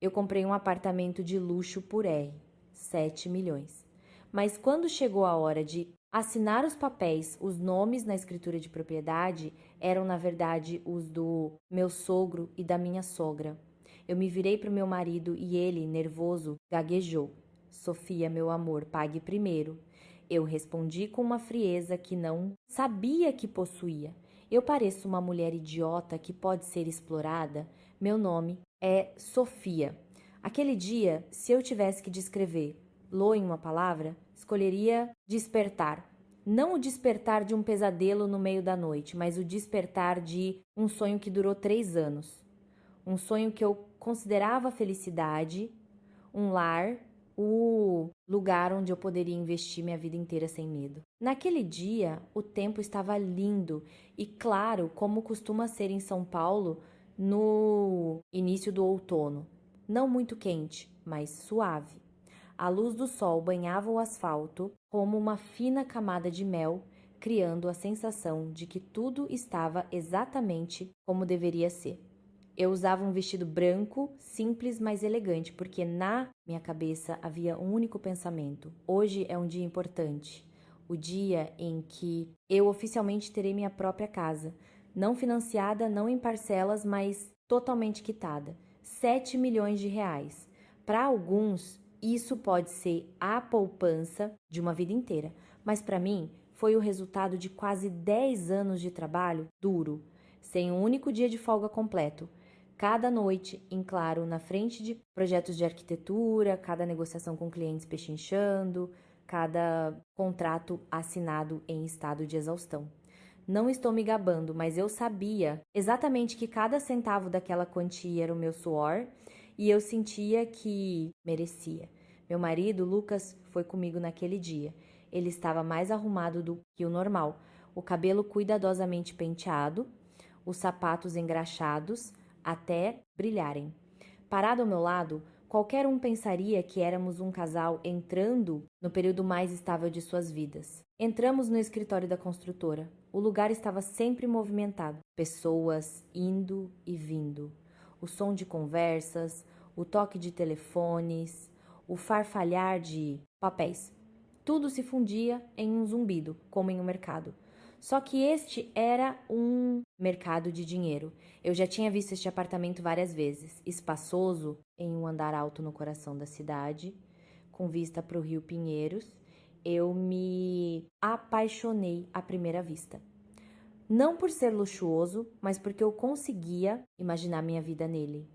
eu comprei um apartamento de luxo por R$ 7 milhões. Mas quando chegou a hora de assinar os papéis, os nomes na escritura de propriedade eram, na verdade, os do meu sogro e da minha sogra. Eu me virei para o meu marido e ele, nervoso, gaguejou. Sofia, meu amor, pague primeiro. Eu respondi com uma frieza que não sabia que possuía. Eu pareço uma mulher idiota que pode ser explorada? Meu nome é Sofia. Aquele dia, se eu tivesse que descrever Lô em uma palavra, escolheria despertar. Não o despertar de um pesadelo no meio da noite, mas o despertar de um sonho que durou 3 anos. Um sonho que eu considerava felicidade, um lar, o lugar onde eu poderia investir minha vida inteira sem medo. Naquele dia, o tempo estava lindo e claro, como costuma ser em São Paulo no início do outono. Não muito quente, mas suave. A luz do sol banhava o asfalto como uma fina camada de mel, criando a sensação de que tudo estava exatamente como deveria ser. Eu usava um vestido branco, simples, mas elegante, porque na minha cabeça havia um único pensamento: hoje é um dia importante, o dia em que eu oficialmente terei minha própria casa, não financiada, não em parcelas, mas totalmente quitada. 7 milhões de reais. Para alguns, isso pode ser a poupança de uma vida inteira, mas para mim foi o resultado de quase 10 anos de trabalho duro, sem um único dia de folga completo. Cada noite, em claro, na frente de projetos de arquitetura, cada negociação com clientes pechinchando, cada contrato assinado em estado de exaustão. Não estou me gabando, mas eu sabia exatamente que cada centavo daquela quantia era o meu suor e eu sentia que merecia. Meu marido, Lucas, foi comigo naquele dia. Ele estava mais arrumado do que o normal, o cabelo cuidadosamente penteado, os sapatos engraxados até brilharem. Parado ao meu lado, qualquer um pensaria que éramos um casal entrando no período mais estável de suas vidas. Entramos no escritório da construtora. O lugar estava sempre movimentado, pessoas indo e vindo. O som de conversas, o toque de telefones, o farfalhar de papéis. Tudo se fundia em um zumbido, como em um mercado. Só que este era um mercado de dinheiro. Eu já tinha visto este apartamento várias vezes, espaçoso em um andar alto no coração da cidade, com vista para o Rio Pinheiros. Eu me apaixonei à primeira vista. Não por ser luxuoso, mas porque eu conseguia imaginar minha vida nele.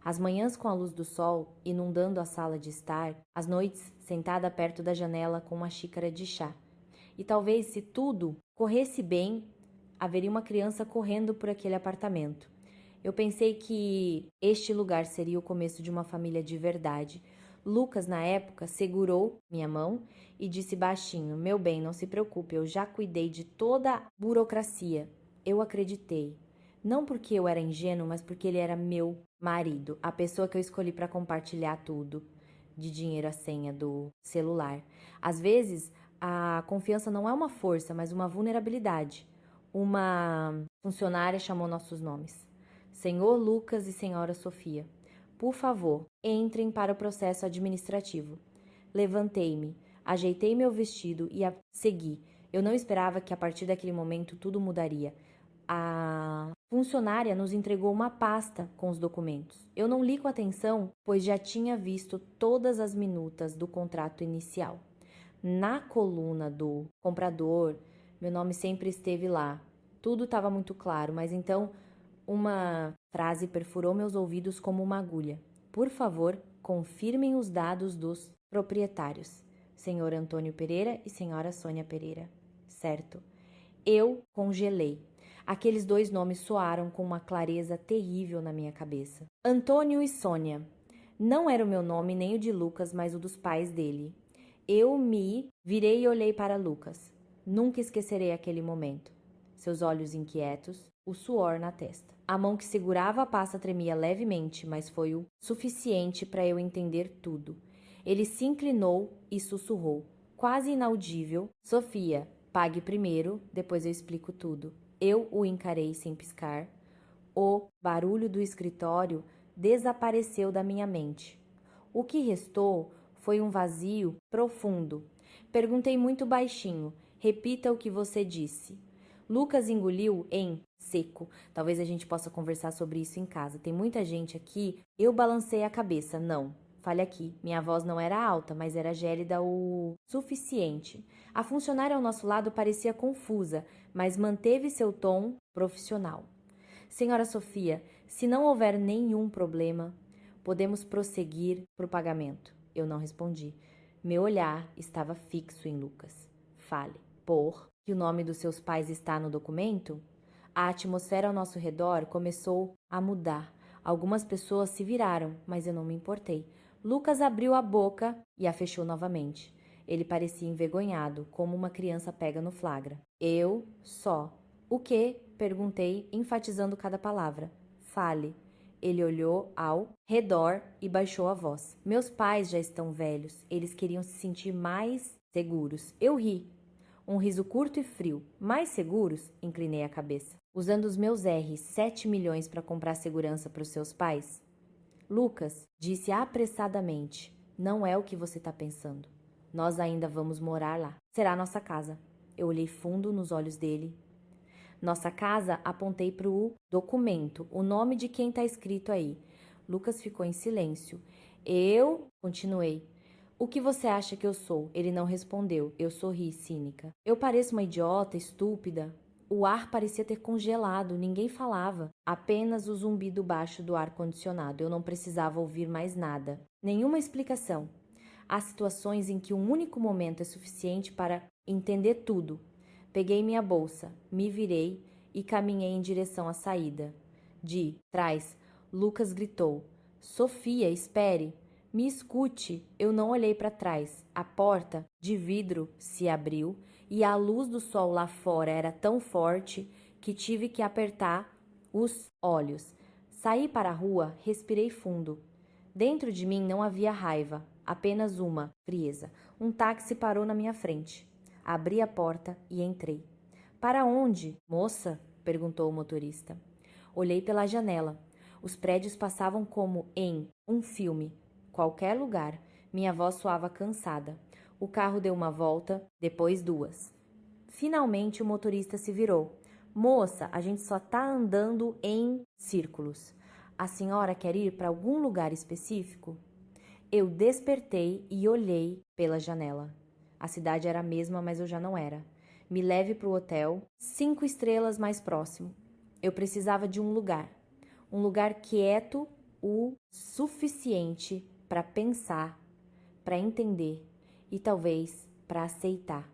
As manhãs com a luz do sol inundando a sala de estar, as noites sentada perto da janela com uma xícara de chá. E talvez, se tudo corresse bem, haveria uma criança correndo por aquele apartamento. Eu pensei que este lugar seria o começo de uma família de verdade. Lucas, na época, segurou minha mão e disse baixinho: Meu bem, não se preocupe, eu já cuidei de toda a burocracia. Eu acreditei. Não porque eu era ingênuo, mas porque ele era meu marido, a pessoa que eu escolhi para compartilhar tudo, de dinheiro, a senha do celular. Às vezes, a confiança não é uma força, mas uma vulnerabilidade. Uma funcionária chamou nossos nomes. Senhor Lucas e Senhora Sofia, por favor, entrem para o processo administrativo. Levantei-me, ajeitei meu vestido e segui. Eu não esperava que a partir daquele momento tudo mudaria. A funcionária nos entregou uma pasta com os documentos. Eu não li com atenção, pois já tinha visto todas as minutas do contrato inicial. Na coluna do comprador, meu nome sempre esteve lá. Tudo estava muito claro, mas então uma frase perfurou meus ouvidos como uma agulha. Por favor, confirmem os dados dos proprietários. Senhor Antônio Pereira e Senhora Sônia Pereira. Certo. Eu congelei. Aqueles 2 nomes soaram com uma clareza terrível na minha cabeça. Antônio e Sônia. Não era o meu nome nem o de Lucas, mas o dos pais dele. Eu me virei e olhei para Lucas. Nunca esquecerei aquele momento. Seus olhos inquietos, o suor na testa. A mão que segurava a pasta tremia levemente, mas foi o suficiente para eu entender tudo. Ele se inclinou e sussurrou, quase inaudível: Sofia, pague primeiro, depois eu explico tudo. Eu o encarei sem piscar. O barulho do escritório desapareceu da minha mente. O que restou foi um vazio profundo. Perguntei muito baixinho: repita o que você disse. Lucas engoliu em seco. Talvez a gente possa conversar sobre isso em casa. Tem muita gente aqui. Eu balancei a cabeça. Não. Fale aqui. Minha voz não era alta, mas era gélida o suficiente. A funcionária ao nosso lado parecia confusa, mas manteve seu tom profissional. Senhora Sofia, se não houver nenhum problema, podemos prosseguir para o pagamento. Eu não respondi. Meu olhar estava fixo em Lucas. Fale. Que o nome dos seus pais está no documento? A atmosfera ao nosso redor começou a mudar. Algumas pessoas se viraram, mas eu não me importei. Lucas abriu a boca e a fechou novamente. Ele parecia envergonhado, como uma criança pega no flagra. Eu só. O quê? Perguntei, enfatizando cada palavra. Fale. Ele olhou ao redor e baixou a voz. Meus pais já estão velhos. Eles queriam se sentir mais seguros. Eu ri. Um riso curto e frio. Mais seguros? Inclinei a cabeça. Usando os meus R's, 7 milhões para comprar segurança para os seus pais? Lucas, disse apressadamente, não é o que você está pensando. Nós ainda vamos morar lá. Será nossa casa. Eu olhei fundo nos olhos dele. Nossa casa, apontei para o documento, o nome de quem está escrito aí. Lucas ficou em silêncio. Continuei. O que você acha que eu sou? Ele não respondeu. Eu sorri, cínica. Eu pareço uma idiota, estúpida. O ar parecia ter congelado, ninguém falava. Apenas o zumbido baixo do ar-condicionado. Eu não precisava ouvir mais nada. Nenhuma explicação. Há situações em que um único momento é suficiente para entender tudo. Peguei minha bolsa, me virei e caminhei em direção à saída. De trás, Lucas gritou. Sofia, espere! Me escute! Eu não olhei para trás. A porta, de vidro, se abriu e a luz do sol lá fora era tão forte que tive que apertar os olhos. Saí para a rua, respirei fundo. Dentro de mim não havia raiva, apenas uma frieza. Um táxi parou na minha frente. Abri a porta e entrei. Para onde, moça? Perguntou o motorista. Olhei pela janela. Os prédios passavam como em um filme. Qualquer lugar. Minha voz soava cansada. O carro deu uma volta, depois duas. Finalmente o motorista se virou. Moça, a gente só tá andando em círculos. A senhora quer ir para algum lugar específico? Eu despertei e olhei pela janela. A cidade era a mesma, mas eu já não era. Me leve para o hotel, 5 estrelas mais próximo. Eu precisava de um lugar quieto o suficiente para pensar, para entender e talvez para aceitar.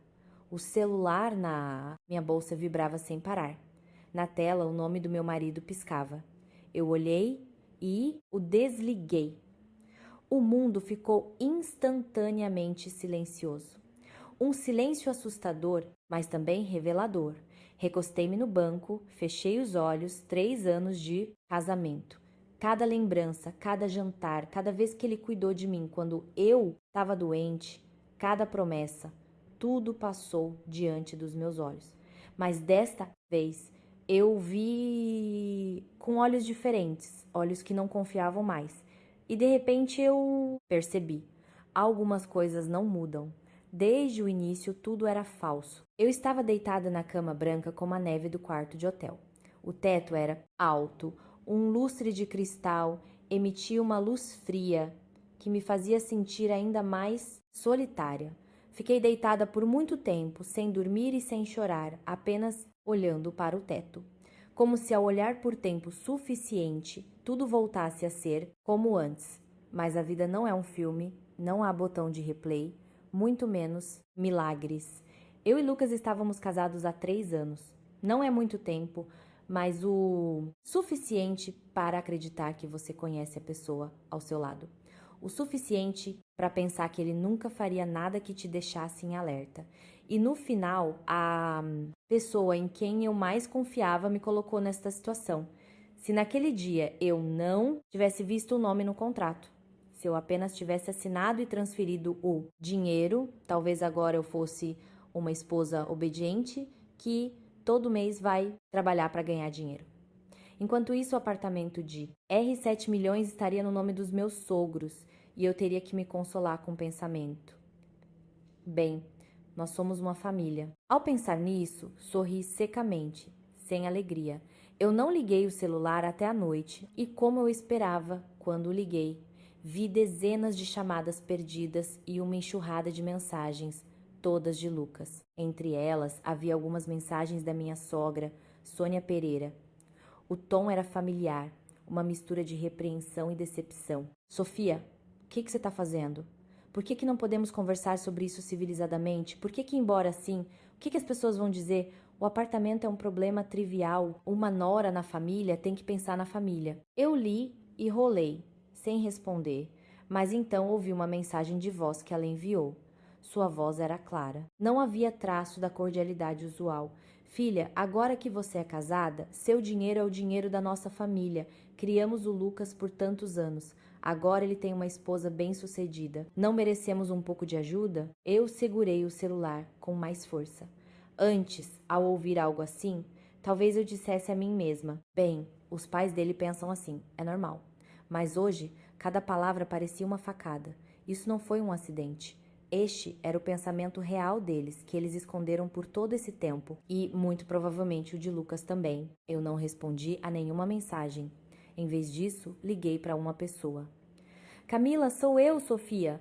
O celular na minha bolsa vibrava sem parar. Na tela, o nome do meu marido piscava. Eu olhei e o desliguei. O mundo ficou instantaneamente silencioso. Um silêncio assustador, mas também revelador. Recostei-me no banco, fechei os olhos, 3 anos de casamento. Cada lembrança, cada jantar, cada vez que ele cuidou de mim quando eu estava doente, cada promessa, tudo passou diante dos meus olhos. Mas desta vez eu vi com olhos diferentes, olhos que não confiavam mais. E de repente eu percebi, algumas coisas não mudam. Desde o início tudo era falso. Eu estava deitada na cama branca como a neve do quarto de hotel. O teto era alto, um lustre de cristal emitia uma luz fria que me fazia sentir ainda mais solitária. Fiquei deitada por muito tempo, sem dormir e sem chorar, apenas olhando para o teto. Como se ao olhar por tempo suficiente, tudo voltasse a ser como antes. Mas a vida não é um filme, não há botão de replay, muito menos milagres. Eu e Lucas estávamos casados há 3 anos. Não é muito tempo, mas o suficiente para acreditar que você conhece a pessoa ao seu lado. O suficiente para pensar que ele nunca faria nada que te deixasse em alerta. E no final, a pessoa em quem eu mais confiava me colocou nesta situação. Se naquele dia eu não tivesse visto o nome no contrato, se eu apenas tivesse assinado e transferido o dinheiro, talvez agora eu fosse uma esposa obediente que todo mês vai trabalhar para ganhar dinheiro. Enquanto isso, o apartamento de R$ 7 milhões estaria no nome dos meus sogros e eu teria que me consolar com o pensamento: bem, nós somos uma família. Ao pensar nisso, sorri secamente, sem alegria. Eu não liguei o celular até a noite e, como eu esperava, quando o liguei, vi dezenas de chamadas perdidas e uma enxurrada de mensagens, todas de Lucas. Entre elas, havia algumas mensagens da minha sogra, Sônia Pereira. O tom era familiar, uma mistura de repreensão e decepção. Sofia, o que você está fazendo? Por que não podemos conversar sobre isso civilizadamente? Por que embora assim, o que as pessoas vão dizer? O apartamento é um problema trivial. Uma nora na família tem que pensar na família. Eu li e rolei, sem responder, mas então ouvi uma mensagem de voz que ela enviou. Sua voz era clara. Não havia traço da cordialidade usual. Filha, agora que você é casada, seu dinheiro é o dinheiro da nossa família. Criamos o Lucas por tantos anos. Agora ele tem uma esposa bem-sucedida. Não merecemos um pouco de ajuda? Eu segurei o celular com mais força. Antes, ao ouvir algo assim, talvez eu dissesse a mim mesma: bem, os pais dele pensam assim, é normal. Mas hoje, cada palavra parecia uma facada. Isso não foi um acidente. Este era o pensamento real deles, que eles esconderam por todo esse tempo, e, muito provavelmente, o de Lucas também. Eu não respondi a nenhuma mensagem. Em vez disso, liguei para uma pessoa. Camila, sou eu, Sofia.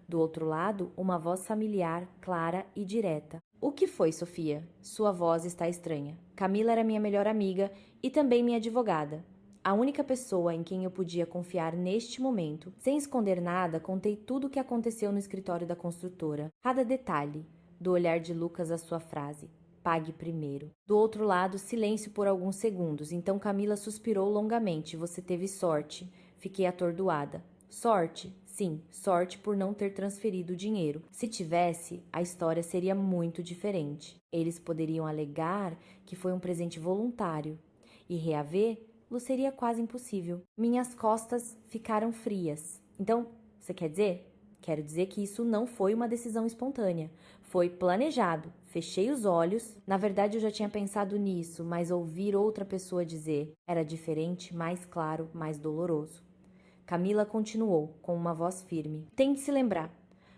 Do outro lado, uma voz familiar, clara e direta. O que foi, Sofia? Sua voz está estranha. Camila era minha melhor amiga e também minha advogada. A única pessoa em quem eu podia confiar neste momento. Sem esconder nada, contei tudo o que aconteceu no escritório da construtora. Cada detalhe, do olhar de Lucas à sua frase: pague primeiro. Do outro lado, silêncio por alguns segundos. Então Camila suspirou longamente. Você teve sorte. Fiquei atordoada. Sorte? Sim, sorte por não ter transferido o dinheiro. Se tivesse, a história seria muito diferente. Eles poderiam alegar que foi um presente voluntário. E reavê-lo seria quase impossível. Minhas costas ficaram frias. Então, você quer dizer? Quero dizer que isso não foi uma decisão espontânea. Foi planejado. Fechei os olhos. Na verdade, eu já tinha pensado nisso, mas ouvir outra pessoa dizer era diferente, mais claro, mais doloroso. Camila continuou, com uma voz firme. Tente se lembrar.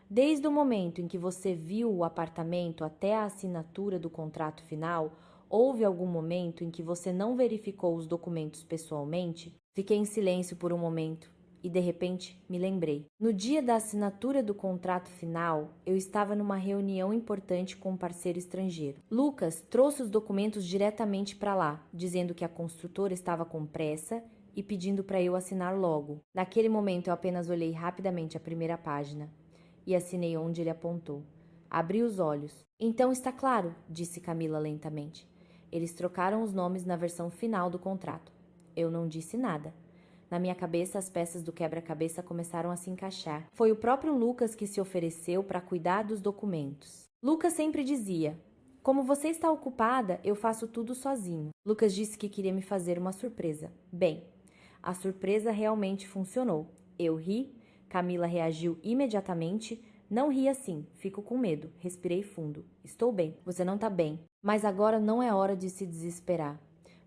Desde o momento em que você viu o apartamento até a assinatura do contrato final, houve algum momento em que você não verificou os documentos pessoalmente? Fiquei em silêncio por um momento e, de repente, me lembrei. No dia da assinatura do contrato final, eu estava numa reunião importante com um parceiro estrangeiro. Lucas trouxe os documentos diretamente para lá, dizendo que a construtora estava com pressa e pedindo para eu assinar logo. Naquele momento, eu apenas olhei rapidamente a primeira página e assinei onde ele apontou. Abri os olhos. Então está claro, disse Camila lentamente. Eles trocaram os nomes na versão final do contrato. Eu não disse nada. Na minha cabeça, as peças do quebra-cabeça começaram a se encaixar. Foi o próprio Lucas que se ofereceu para cuidar dos documentos. Lucas sempre dizia: como você está ocupada, eu faço tudo sozinho. Lucas disse que queria me fazer uma surpresa. Bem, a surpresa realmente funcionou. Eu ri, Camila reagiu imediatamente. Não ri assim, fico com medo. Respirei fundo. Estou bem. Você não está bem. Mas agora não é hora de se desesperar.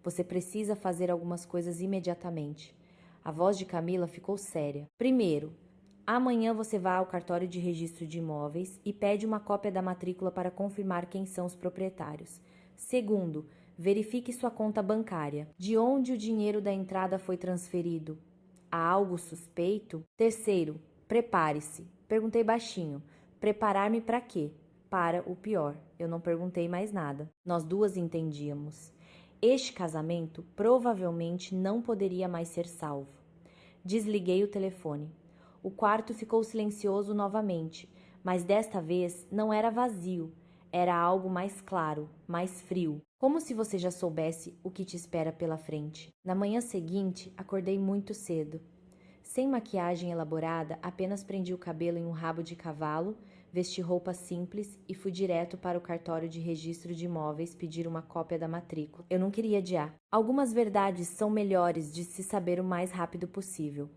Você precisa fazer algumas coisas imediatamente. A voz de Camila ficou séria. Primeiro, amanhã você vai ao cartório de registro de imóveis e pede uma cópia da matrícula para confirmar quem são os proprietários. Segundo, verifique sua conta bancária. De onde o dinheiro da entrada foi transferido? Há algo suspeito? Terceiro, prepare-se. Perguntei baixinho. Preparar-me para quê? Para o pior. Eu não perguntei mais nada. Nós duas entendíamos. Este casamento provavelmente não poderia mais ser salvo. Desliguei o telefone. O quarto ficou silencioso novamente, mas desta vez não era vazio. Era algo mais claro, mais frio, como se você já soubesse o que te espera pela frente. Na manhã seguinte, acordei muito cedo. Sem maquiagem elaborada, apenas prendi o cabelo em um rabo de cavalo, vesti roupa simples e fui direto para o cartório de registro de imóveis pedir uma cópia da matrícula. Eu não queria adiar. Algumas verdades são melhores de se saber o mais rápido possível.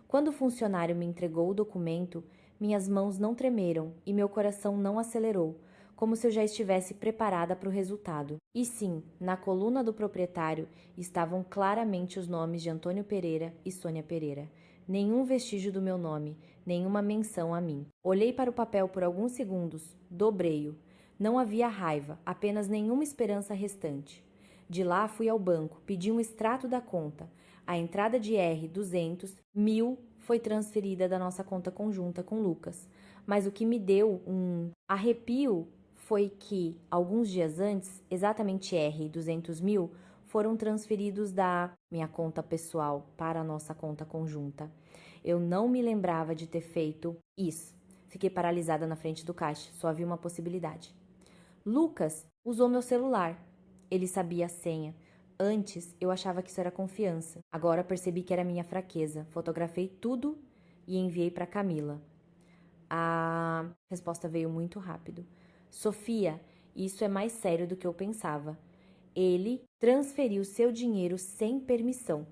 Quando o funcionário me entregou o documento, minhas mãos não tremeram e meu coração não acelerou, como se eu já estivesse preparada para o resultado. E sim, na coluna do proprietário estavam claramente os nomes de Antônio Pereira e Sônia Pereira. Nenhum vestígio do meu nome, nenhuma menção a mim. Olhei para o papel por alguns segundos, dobrei-o. Não havia raiva, apenas nenhuma esperança restante. De lá fui ao banco, pedi um extrato da conta. A entrada de R$ 200.000 foi transferida da nossa conta conjunta com Lucas. Mas o que me deu um arrepio foi que, alguns dias antes, exatamente R$ 200.000 foram transferidos da minha conta pessoal para a nossa conta conjunta. Eu não me lembrava de ter feito isso. Fiquei paralisada na frente do caixa, só havia uma possibilidade. Lucas usou meu celular. Ele sabia a senha. Antes, eu achava que isso era confiança. Agora percebi que era minha fraqueza. Fotografei tudo e enviei para Camila. A resposta veio muito rápido. Sofia, isso é mais sério do que eu pensava. Ele transferiu seu dinheiro sem permissão.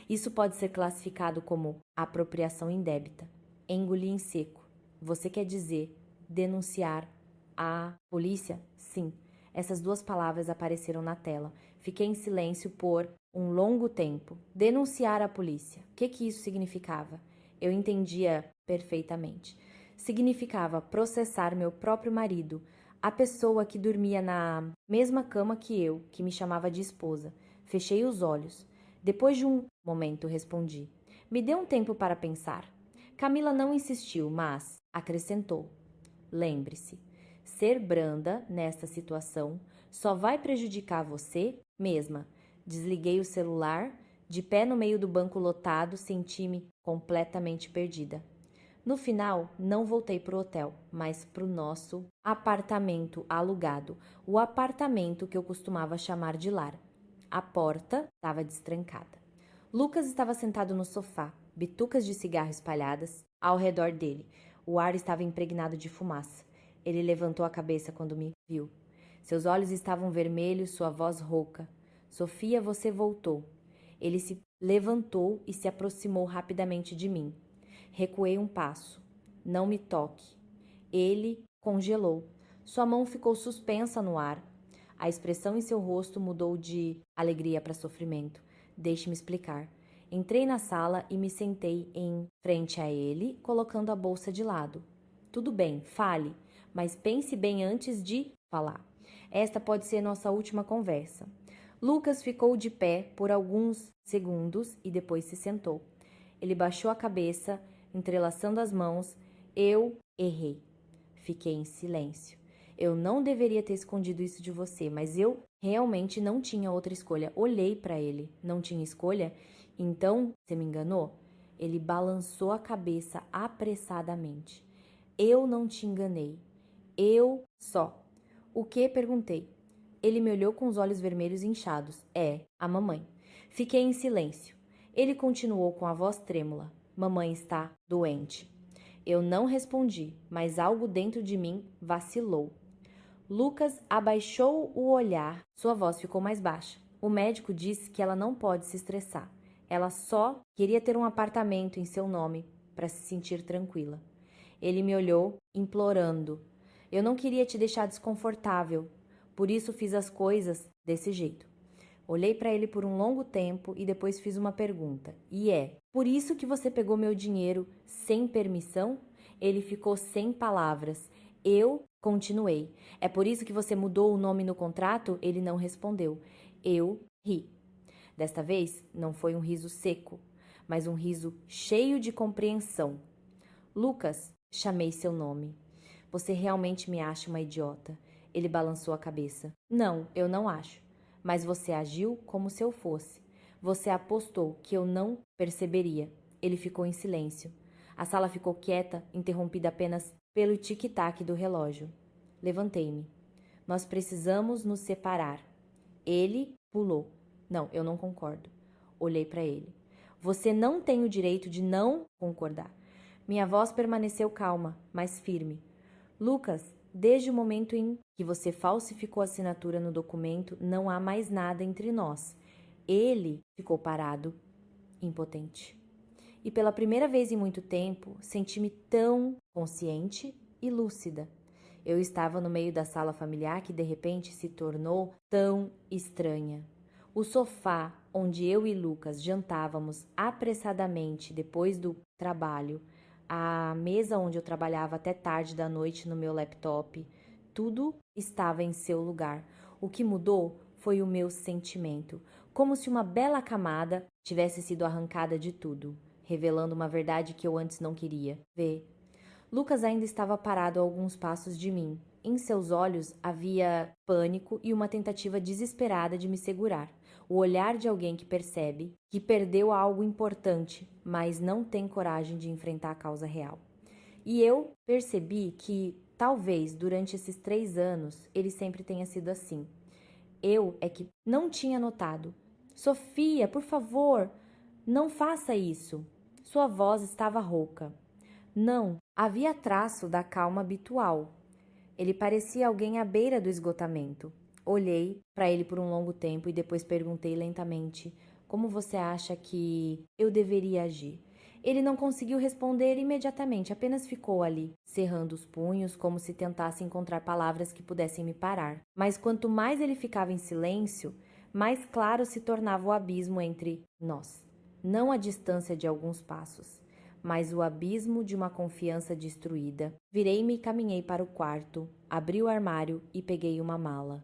Isso pode ser classificado como apropriação indébita. Engoli em seco. Você quer dizer denunciar a polícia? Sim. Essas duas palavras apareceram na tela. Fiquei em silêncio por um longo tempo. Denunciar a polícia. O que isso significava? Eu entendia perfeitamente. Significava processar meu próprio marido, a pessoa que dormia na mesma cama que eu, que me chamava de esposa. Fechei os olhos. Depois de um momento, respondi. Me dê um tempo para pensar. Camila não insistiu, mas acrescentou. Lembre-se, ser branda nessa situação só vai prejudicar você mesma. Desliguei o celular, de pé no meio do banco lotado, senti-me completamente perdida. No final, não voltei para o hotel, mas para o nosso apartamento alugado, o apartamento que eu costumava chamar de lar. A porta estava destrancada. Lucas estava sentado no sofá, bitucas de cigarro espalhadas ao redor dele. O ar estava impregnado de fumaça. Ele levantou a cabeça quando me viu. Seus olhos estavam vermelhos, sua voz rouca. Sofia, você voltou. Ele se levantou e se aproximou rapidamente de mim. Recuei um passo. Não me toque. Ele congelou. Sua mão ficou suspensa no ar. A expressão em seu rosto mudou de alegria para sofrimento. Deixe-me explicar. Entrei na sala e me sentei em frente a ele, colocando a bolsa de lado. Tudo bem, fale, mas pense bem antes de falar. Esta pode ser nossa última conversa. Lucas ficou de pé por alguns segundos e depois se sentou. Ele baixou a cabeça, entrelaçando as mãos. Eu errei. Fiquei em silêncio. Eu não deveria ter escondido isso de você, mas eu realmente não tinha outra escolha. Olhei para ele. Não tinha escolha? Então, você me enganou? Ele balançou a cabeça apressadamente. Eu não te enganei. Eu só. O que? Perguntei. Ele me olhou com os olhos vermelhos inchados. É, a mamãe. Fiquei em silêncio. Ele continuou com a voz trêmula. Mamãe está doente. Eu não respondi, mas algo dentro de mim vacilou. Lucas abaixou o olhar. Sua voz ficou mais baixa. O médico disse que ela não pode se estressar. Ela só queria ter um apartamento em seu nome para se sentir tranquila. Ele me olhou, implorando. Eu não queria te deixar desconfortável, por isso fiz as coisas desse jeito. Olhei para ele por um longo tempo e depois fiz uma pergunta. E é, por isso que você pegou meu dinheiro sem permissão? Ele ficou sem palavras. Eu continuei. É por isso que você mudou o nome no contrato? Ele não respondeu. Eu ri. Desta vez, não foi um riso seco, mas um riso cheio de compreensão. Lucas, chamei seu nome. Você realmente me acha uma idiota? Ele balançou a cabeça. Não, eu não acho. Mas você agiu como se eu fosse. Você apostou que eu não perceberia. Ele ficou em silêncio. A sala ficou quieta, interrompida apenas pelo tic-tac do relógio. Levantei-me. Nós precisamos nos separar. Ele pulou. Não, eu não concordo. Olhei para ele. Você não tem o direito de não concordar. Minha voz permaneceu calma, mas firme. Lucas, desde o momento em que você falsificou a assinatura no documento, não há mais nada entre nós. Ele ficou parado, impotente. E pela primeira vez em muito tempo, senti-me tão consciente e lúcida. Eu estava no meio da sala familiar que de repente se tornou tão estranha. O sofá onde eu e Lucas jantávamos apressadamente depois do trabalho, a mesa onde eu trabalhava até tarde da noite no meu laptop, tudo estava em seu lugar. O que mudou foi o meu sentimento, como se uma bela camada tivesse sido arrancada de tudo, revelando uma verdade que eu antes não queria ver. Lucas ainda estava parado a alguns passos de mim. Em seus olhos havia pânico e uma tentativa desesperada de me segurar. O olhar de alguém que percebe que perdeu algo importante, mas não tem coragem de enfrentar a causa real. E eu percebi que, talvez, durante esses 3 anos, ele sempre tenha sido assim. Eu é que não tinha notado. Sofia, por favor, não faça isso. Sua voz estava rouca. Não, havia traço da calma habitual. Ele parecia alguém à beira do esgotamento. Olhei para ele por um longo tempo e depois perguntei lentamente: como você acha que eu deveria agir? Ele não conseguiu responder imediatamente, apenas ficou ali, cerrando os punhos como se tentasse encontrar palavras que pudessem me parar. Mas quanto mais ele ficava em silêncio, mais claro se tornava o abismo entre nós. Não a distância de alguns passos, mas o abismo de uma confiança destruída. Virei-me e caminhei para o quarto, abri o armário e peguei uma mala.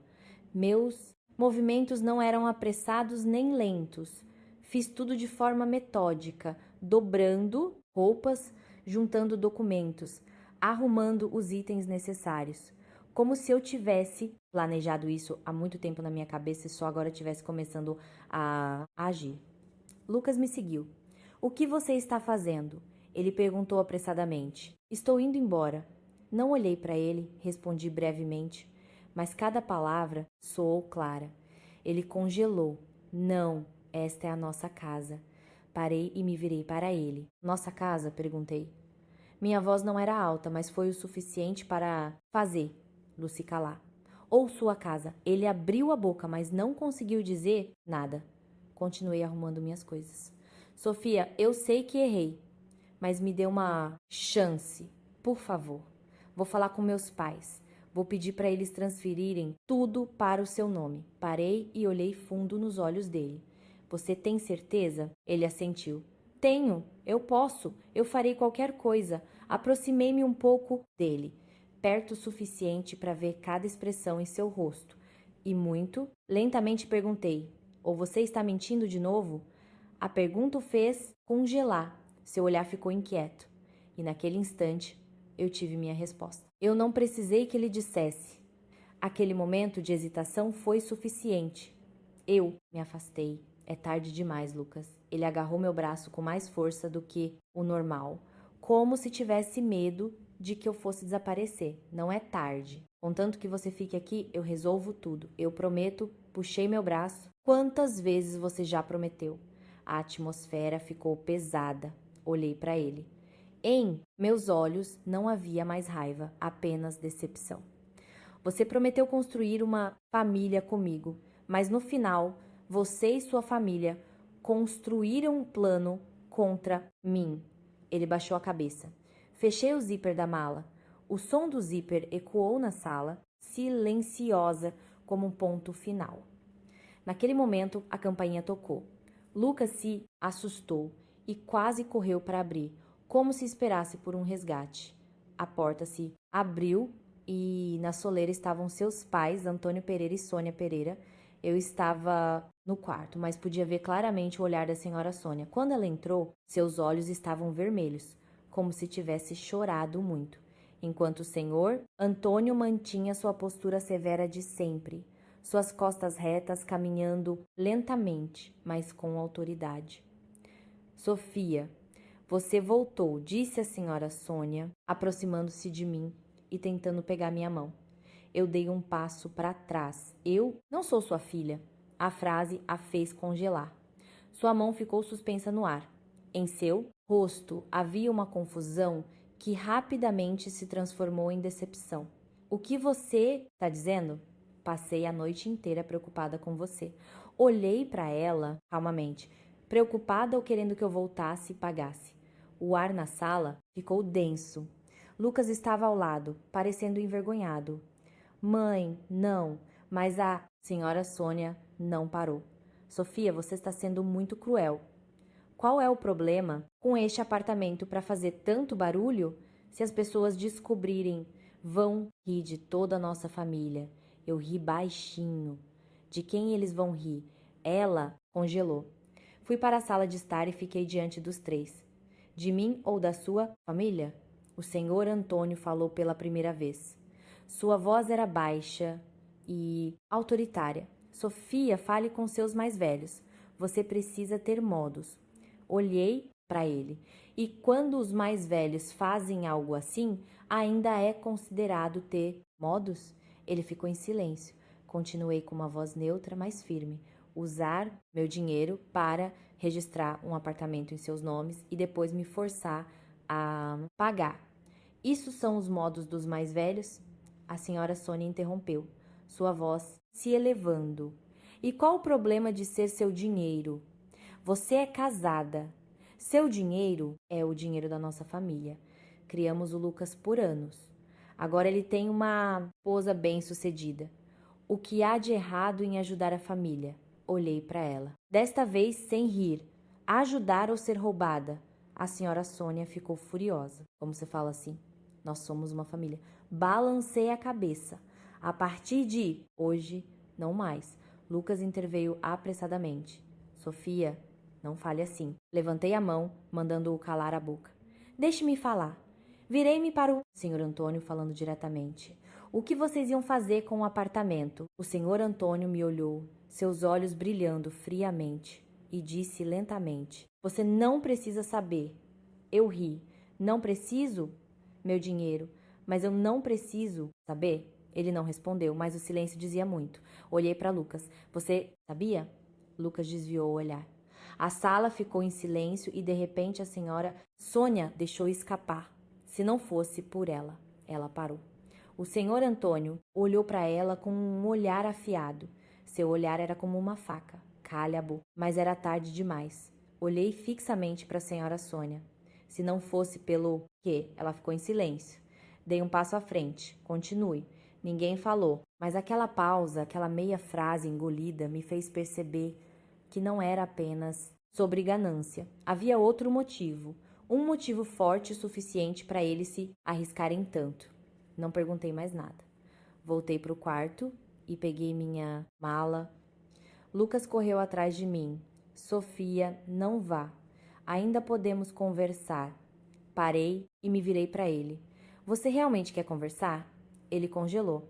Meus movimentos não eram apressados nem lentos. Fiz tudo de forma metódica, dobrando roupas, juntando documentos, arrumando os itens necessários. Como se eu tivesse planejado isso há muito tempo na minha cabeça e só agora estivesse começando a agir. Lucas me seguiu. O que você está fazendo? Ele perguntou apressadamente. Estou indo embora. Não olhei para ele, respondi brevemente, mas cada palavra soou clara. Ele congelou. Não, esta é a nossa casa. Parei e me virei para ele. Nossa casa? Perguntei. Minha voz não era alta, mas foi o suficiente para fazê-lo se calar. Ou sua casa. Ele abriu a boca, mas não conseguiu dizer nada. Continuei arrumando minhas coisas. Sofia, eu sei que errei, mas me dê uma chance, por favor. Vou falar com meus pais. Vou pedir para eles transferirem tudo para o seu nome. Parei e olhei fundo nos olhos dele. Você tem certeza? Ele assentiu. Tenho, eu posso, eu farei qualquer coisa. Aproximei-me um pouco dele, perto o suficiente para ver cada expressão em seu rosto. E muito lentamente perguntei: ou você está mentindo de novo? A pergunta o fez congelar. Seu olhar ficou inquieto. E naquele instante, eu tive minha resposta. Eu não precisei que ele dissesse. Aquele momento de hesitação foi suficiente. Eu me afastei. É tarde demais, Lucas. Ele agarrou meu braço com mais força do que o normal, como se tivesse medo de que eu fosse desaparecer. Não é tarde. Contanto que você fique aqui, eu resolvo tudo. Eu prometo. Puxei meu braço. Quantas vezes você já prometeu? A atmosfera ficou pesada. Olhei para ele. Em meus olhos não havia mais raiva, apenas decepção. Você prometeu construir uma família comigo, mas no final, você e sua família construíram um plano contra mim. Ele baixou a cabeça. Fechei o zíper da mala. O som do zíper ecoou na sala, silenciosa como um ponto final. Naquele momento, a campainha tocou. Lucas se assustou e quase correu para abrir, como se esperasse por um resgate. A porta se abriu e na soleira estavam seus pais, Antônio Pereira e Sônia Pereira. Eu estava no quarto, mas podia ver claramente o olhar da senhora Sônia. Quando ela entrou, seus olhos estavam vermelhos, como se tivesse chorado muito, enquanto o senhor Antônio mantinha sua postura severa de sempre, suas costas retas, caminhando lentamente, mas com autoridade. Sofia, você voltou, disse a senhora Sônia, aproximando-se de mim e tentando pegar minha mão. Eu dei um passo para trás. Eu não sou sua filha. A frase a fez congelar. Sua mão ficou suspensa no ar. Em seu rosto havia uma confusão que rapidamente se transformou em decepção. O que você está dizendo? Passei a noite inteira preocupada com você. Olhei para ela calmamente, preocupada ou querendo que eu voltasse e pagasse. O ar na sala ficou denso. Lucas estava ao lado, parecendo envergonhado. Mãe, não, mas a senhora Sônia não parou. Sofia, você está sendo muito cruel. Qual é o problema com este apartamento para fazer tanto barulho? Se as pessoas descobrirem, vão rir de toda a nossa família. Eu ri baixinho. De quem eles vão rir? Ela congelou. Fui para a sala de estar e fiquei diante dos três. De mim ou da sua família? O senhor Antônio falou pela primeira vez. Sua voz era baixa e autoritária. Sofia, fale com seus mais velhos. Você precisa ter modos. Olhei para ele. E quando os mais velhos fazem algo assim, ainda é considerado ter modos? Ele ficou em silêncio. Continuei com uma voz neutra, mas firme. Usar meu dinheiro para registrar um apartamento em seus nomes e depois me forçar a pagar. Isso são os modos dos mais velhos? A senhora Sônia interrompeu, sua voz se elevando. E qual o problema de ser seu dinheiro? Você é casada. Seu dinheiro é o dinheiro da nossa família. Criamos o Lucas por anos. Agora ele tem uma esposa bem-sucedida. O que há de errado em ajudar a família? Olhei para ela. Desta vez sem rir. Ajudar ou ser roubada? A senhora Sônia ficou furiosa. Como você fala assim? Nós somos uma família. Balancei a cabeça. A partir de hoje, não mais. Lucas interveio apressadamente. Sofia, não fale assim. Levantei a mão, mandando-o calar a boca. Deixe-me falar. Virei-me para o senhor Antônio falando diretamente. O que vocês iam fazer com o apartamento? O senhor Antônio me olhou, seus olhos brilhando friamente, e disse lentamente: Você não precisa saber. Eu ri. Não preciso? Meu dinheiro. Mas eu não preciso saber? Ele não respondeu, mas o silêncio dizia muito. Olhei para Lucas. Você sabia? Lucas desviou o olhar. A sala ficou em silêncio e de repente a senhora Sônia deixou escapar. Se não fosse por ela. Ela parou. O senhor Antônio olhou para ela com um olhar afiado. Seu olhar era como uma faca. Calha a boca. Mas era tarde demais. Olhei fixamente para a senhora Sônia. Se não fosse pelo quê? Ela ficou em silêncio. Dei um passo à frente. Continue. Ninguém falou, mas aquela pausa, aquela meia frase engolida me fez perceber que não era apenas sobre ganância. Havia outro motivo. Um motivo forte o suficiente para eles se arriscarem tanto. Não perguntei mais nada. Voltei para o quarto e peguei minha mala. Lucas correu atrás de mim. Sofia, não vá. Ainda podemos conversar. Parei e me virei para ele. Você realmente quer conversar? Ele congelou.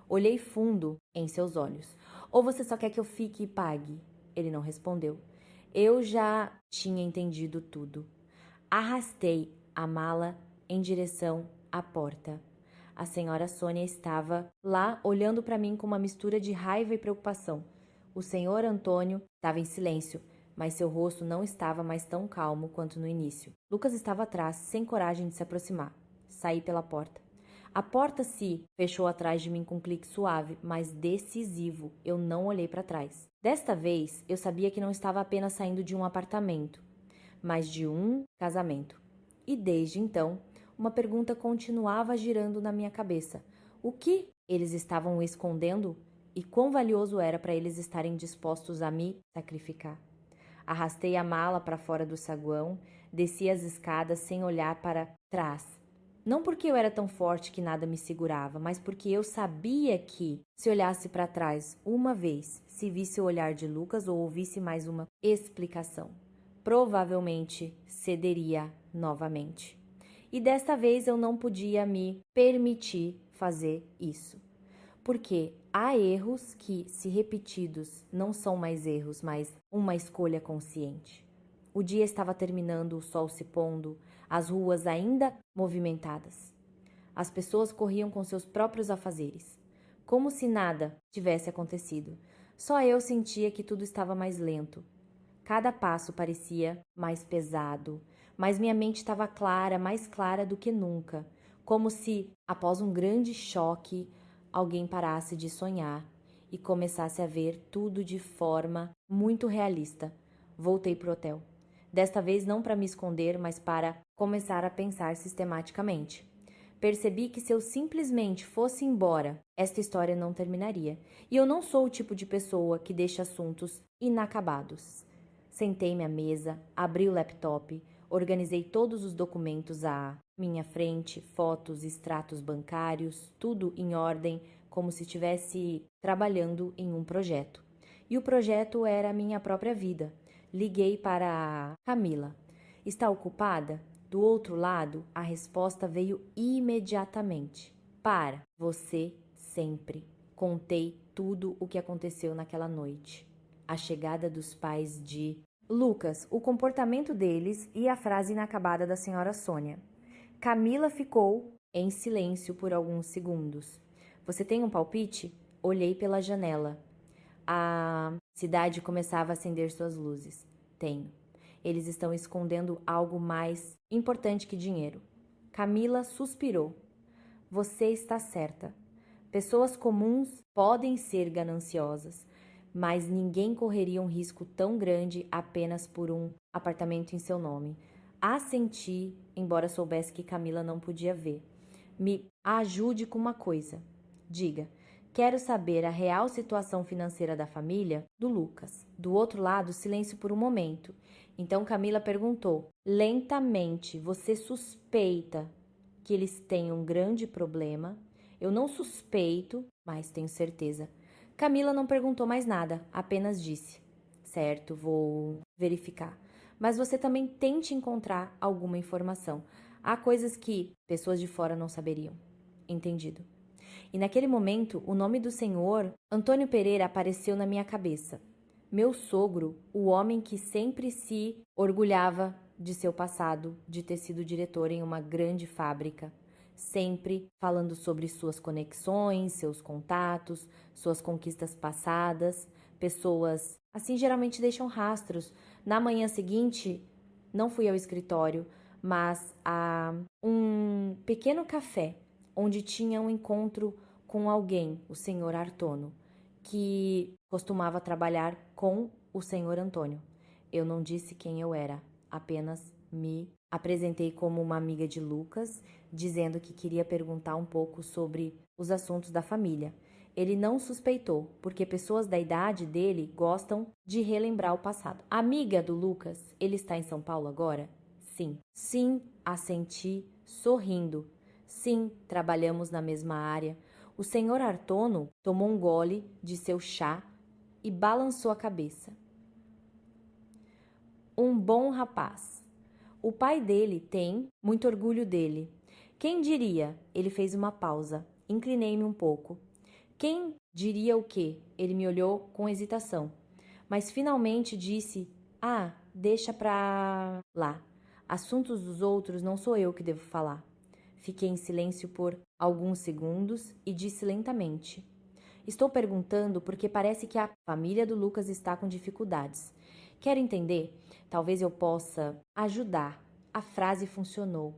Olhei fundo em seus olhos. Ou você só quer que eu fique e pague? Ele não respondeu. Eu já tinha entendido tudo. Arrastei a mala em direção à porta. A senhora Sônia estava lá olhando para mim com uma mistura de raiva e preocupação. O senhor Antônio estava em silêncio, mas seu rosto não estava mais tão calmo quanto no início. Lucas estava atrás, sem coragem de se aproximar. Saí pela porta. A porta se fechou atrás de mim com um clique suave, mas decisivo. Eu não olhei para trás. Desta vez, eu sabia que não estava apenas saindo de um apartamento, mas de um casamento. E desde então, uma pergunta continuava girando na minha cabeça. O que eles estavam escondendo e quão valioso era para eles estarem dispostos a me sacrificar? Arrastei a mala para fora do saguão, desci as escadas sem olhar para trás. Não porque eu era tão forte que nada me segurava, mas porque eu sabia que, se olhasse para trás uma vez, se visse o olhar de Lucas ou ouvisse mais uma explicação, provavelmente cederia novamente. E desta vez eu não podia me permitir fazer isso. Porque há erros que, se repetidos, não são mais erros, mas uma escolha consciente. O dia estava terminando, o sol se pondo, as ruas ainda movimentadas. As pessoas corriam com seus próprios afazeres, como se nada tivesse acontecido. Só eu sentia que tudo estava mais lento. Cada passo parecia mais pesado, mas minha mente estava clara, mais clara do que nunca, como se, após um grande choque, alguém parasse de sonhar e começasse a ver tudo de forma muito realista. Voltei para o hotel. Desta vez não para me esconder, mas para começar a pensar sistematicamente. Percebi que se eu simplesmente fosse embora, esta história não terminaria. E eu não sou o tipo de pessoa que deixa assuntos inacabados. Sentei-me à mesa, abri o laptop, organizei todos os documentos à minha frente, fotos, extratos bancários, tudo em ordem, como se estivesse trabalhando em um projeto. E o projeto era a minha própria vida. Liguei para a Camila. Está ocupada? Do outro lado, a resposta veio imediatamente. Para, você sempre. Contei tudo o que aconteceu naquela noite. A chegada dos pais de Lucas, o comportamento deles e a frase inacabada da senhora Sônia. Camila ficou em silêncio por alguns segundos. Você tem um palpite? Olhei pela janela. A cidade começava a acender suas luzes. Tenho. Eles estão escondendo algo mais importante que dinheiro. Camila suspirou. Você está certa. Pessoas comuns podem ser gananciosas, mas ninguém correria um risco tão grande apenas por um apartamento em seu nome. Assenti, embora soubesse que Camila não podia ver. Me ajude com uma coisa. Diga. Quero saber a real situação financeira da família do Lucas. Do outro lado, silêncio por um momento. Então Camila perguntou, lentamente, você suspeita que eles têm um grande problema? Eu não suspeito, mas tenho certeza. Camila não perguntou mais nada, apenas disse, certo, vou verificar. Mas você também tente encontrar alguma informação. Há coisas que pessoas de fora não saberiam. Entendido. E naquele momento, o nome do senhor Antônio Pereira apareceu na minha cabeça. Meu sogro, o homem que sempre se orgulhava de seu passado, de ter sido diretor em uma grande fábrica, sempre falando sobre suas conexões, seus contatos, suas conquistas passadas. Pessoas assim geralmente deixam rastros. Na manhã seguinte, não fui ao escritório, mas a um pequeno café onde tinha um encontro com alguém, o senhor Artono, que costumava trabalhar com o senhor Antônio. Eu não disse quem eu era, apenas me apresentei como uma amiga de Lucas, dizendo que queria perguntar um pouco sobre os assuntos da família. Ele não suspeitou, porque pessoas da idade dele gostam de relembrar o passado. Amiga do Lucas, ele está em São Paulo agora? Sim. Sim, assenti, sorrindo. Sim, trabalhamos na mesma área. O senhor Artono tomou um gole de seu chá e balançou a cabeça. Um bom rapaz. O pai dele tem muito orgulho dele. Quem diria? Ele fez uma pausa. Inclinei-me um pouco. Quem diria o quê? Ele me olhou com hesitação. Mas finalmente disse: Ah, deixa pra lá. Assuntos dos outros não sou eu que devo falar. Fiquei em silêncio por alguns segundos e disse lentamente: Estou perguntando porque parece que a família do Lucas está com dificuldades. Quer entender? Talvez eu possa ajudar. A frase funcionou.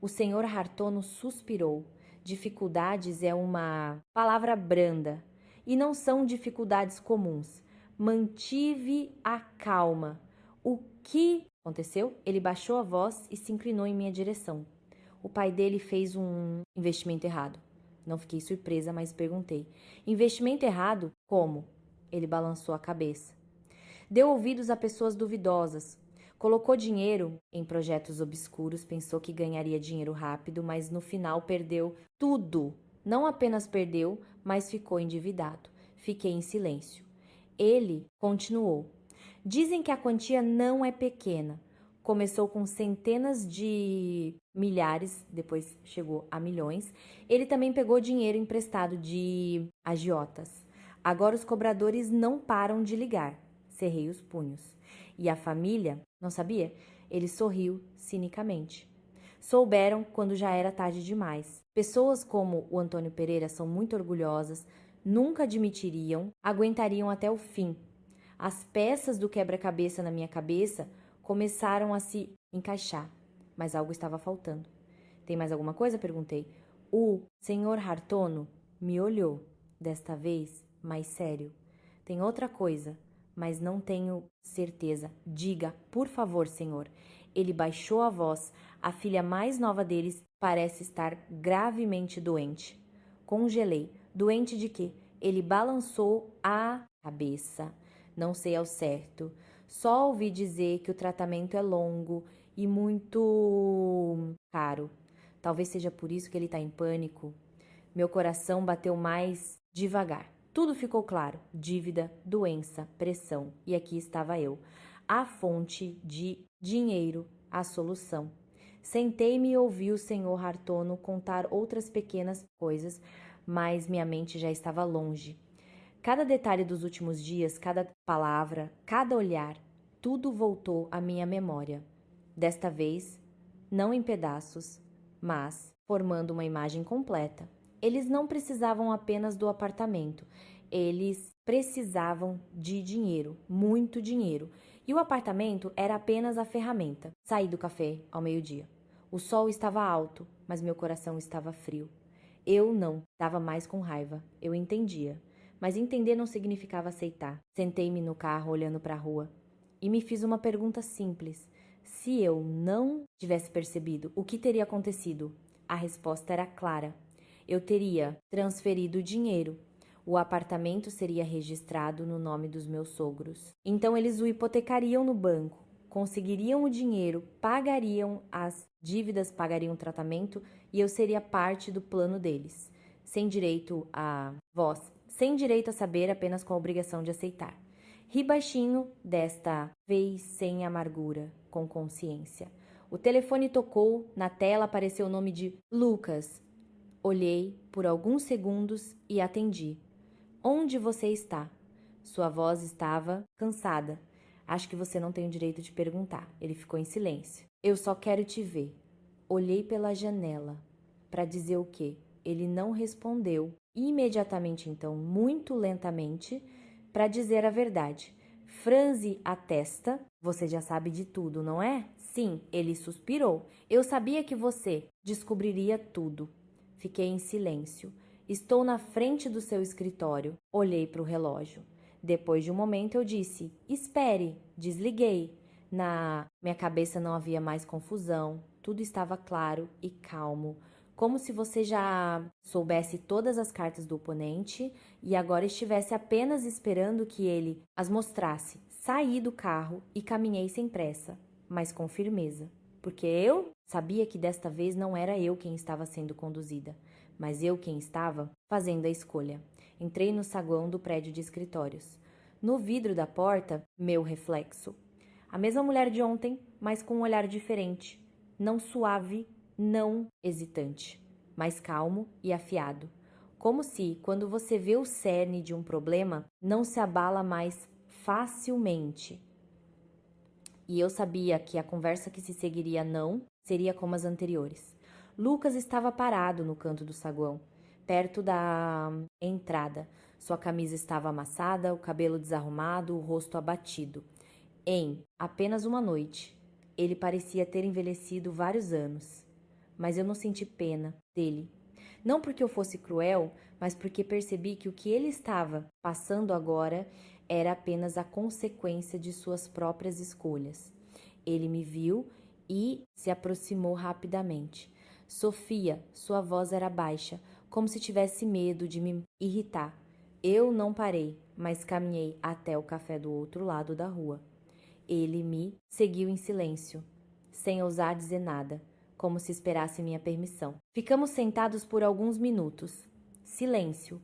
O senhor Hartono suspirou. Dificuldades é uma palavra branda e não são dificuldades comuns. Mantive a calma. O que aconteceu? Ele baixou a voz e se inclinou em minha direção. O pai dele fez um investimento errado. Não fiquei surpresa, mas perguntei. Investimento errado? Como? Ele balançou a cabeça. Deu ouvidos a pessoas duvidosas. Colocou dinheiro em projetos obscuros, pensou que ganharia dinheiro rápido, mas no final perdeu tudo. Não apenas perdeu, mas ficou endividado. Fiquei em silêncio. Ele continuou. Dizem que a quantia não é pequena. Começou com centenas de milhares, depois chegou a milhões. Ele também pegou dinheiro emprestado de agiotas. Agora os cobradores não param de ligar. Cerrei os punhos. E a família, não sabia? Ele sorriu cinicamente. Souberam quando já era tarde demais. Pessoas como o Antônio Pereira são muito orgulhosas, nunca admitiriam, aguentariam até o fim. As peças do quebra-cabeça na minha cabeça começaram a se encaixar, mas algo estava faltando. Tem mais alguma coisa? Perguntei. O senhor Hartono me olhou, desta vez mais sério. Tem outra coisa, mas não tenho certeza. Diga, por favor, senhor. Ele baixou a voz. A filha mais nova deles parece estar gravemente doente. Congelei. Doente de quê? Ele balançou a cabeça. Não sei ao certo. Só ouvi dizer que o tratamento é longo e muito caro. Talvez seja por isso que ele está em pânico. Meu coração bateu mais devagar. Tudo ficou claro: dívida, doença, pressão. E aqui estava eu, a fonte de dinheiro, a solução. Sentei-me e ouvi o senhor Hartono contar outras pequenas coisas, mas minha mente já estava longe. Cada detalhe dos últimos dias, cada palavra, cada olhar, tudo voltou à minha memória. Desta vez, não em pedaços, mas formando uma imagem completa. Eles não precisavam apenas do apartamento, eles precisavam de dinheiro, muito dinheiro. E o apartamento era apenas a ferramenta. Saí do café ao meio-dia. O sol estava alto, mas meu coração estava frio. Eu não, estava mais com raiva. Eu entendia. Mas entender não significava aceitar. Sentei-me no carro olhando para a rua e me fiz uma pergunta simples. Se eu não tivesse percebido, o que teria acontecido? A resposta era clara. Eu teria transferido o dinheiro. O apartamento seria registrado no nome dos meus sogros. Então eles o hipotecariam no banco, conseguiriam o dinheiro, pagariam as dívidas, pagariam o tratamento e eu seria parte do plano deles. Sem direito a voz, sem direito a saber, apenas com a obrigação de aceitar. Ri baixinho, desta vez sem amargura, com consciência. O telefone tocou, na tela apareceu o nome de Lucas. Olhei por alguns segundos e atendi. Onde você está? Sua voz estava cansada. Acho que você não tem o direito de perguntar. Ele ficou em silêncio. Eu só quero te ver. Olhei pela janela. Para dizer o quê? Ele não respondeu. Imediatamente então, muito lentamente, para dizer a verdade. Franze a testa. Você já sabe de tudo, não é? Sim, ele suspirou. Eu sabia que você descobriria tudo. Fiquei em silêncio. Estou na frente do seu escritório. Olhei para o relógio. Depois de um momento eu disse: espere. Desliguei. Na minha cabeça não havia mais confusão. Tudo estava claro e calmo. Como se você já soubesse todas as cartas do oponente e agora estivesse apenas esperando que ele as mostrasse. Saí do carro e caminhei sem pressa, mas com firmeza, porque eu sabia que desta vez não era eu quem estava sendo conduzida, mas eu quem estava fazendo a escolha. Entrei no saguão do prédio de escritórios. No vidro da porta, meu reflexo. A mesma mulher de ontem, mas com um olhar diferente. Não suave, não hesitante, mas calmo e afiado. Como se, quando você vê o cerne de um problema, não se abala mais facilmente. E eu sabia que a conversa que se seguiria não seria como as anteriores. Lucas estava parado no canto do saguão, perto da entrada. Sua camisa estava amassada, o cabelo desarrumado, o rosto abatido. Em apenas uma noite, ele parecia ter envelhecido vários anos. Mas eu não senti pena dele. Não porque eu fosse cruel, mas porque percebi que o que ele estava passando agora era apenas a consequência de suas próprias escolhas. Ele me viu e se aproximou rapidamente. Sofia, sua voz era baixa, como se tivesse medo de me irritar. Eu não parei, mas caminhei até o café do outro lado da rua. Ele me seguiu em silêncio, sem ousar dizer nada, como se esperasse minha permissão. Ficamos sentados por alguns minutos. Silêncio.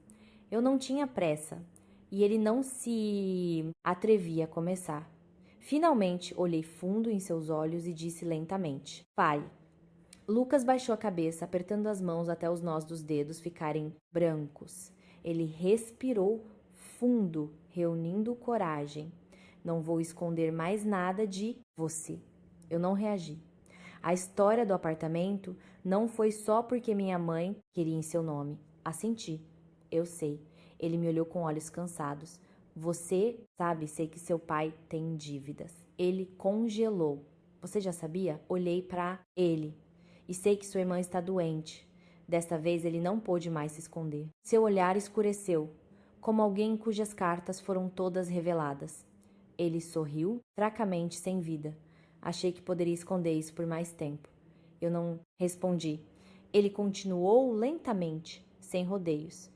Eu não tinha pressa, e ele não se atrevia a começar. Finalmente, olhei fundo em seus olhos e disse lentamente: fale. Lucas baixou a cabeça, apertando as mãos até os nós dos dedos ficarem brancos. Ele respirou fundo, reunindo coragem. Não vou esconder mais nada de você. Eu não reagi. A história do apartamento não foi só porque minha mãe queria em seu nome. Assenti. Eu sei. Ele me olhou com olhos cansados. Você sabe, sei que seu pai tem dívidas. Ele congelou. Você já sabia? Olhei para ele. E sei que sua irmã está doente. Desta vez ele não pôde mais se esconder. Seu olhar escureceu, como alguém cujas cartas foram todas reveladas. Ele sorriu, fracamente, sem vida. Achei que poderia esconder isso por mais tempo. Eu não respondi. Ele continuou lentamente, sem rodeios.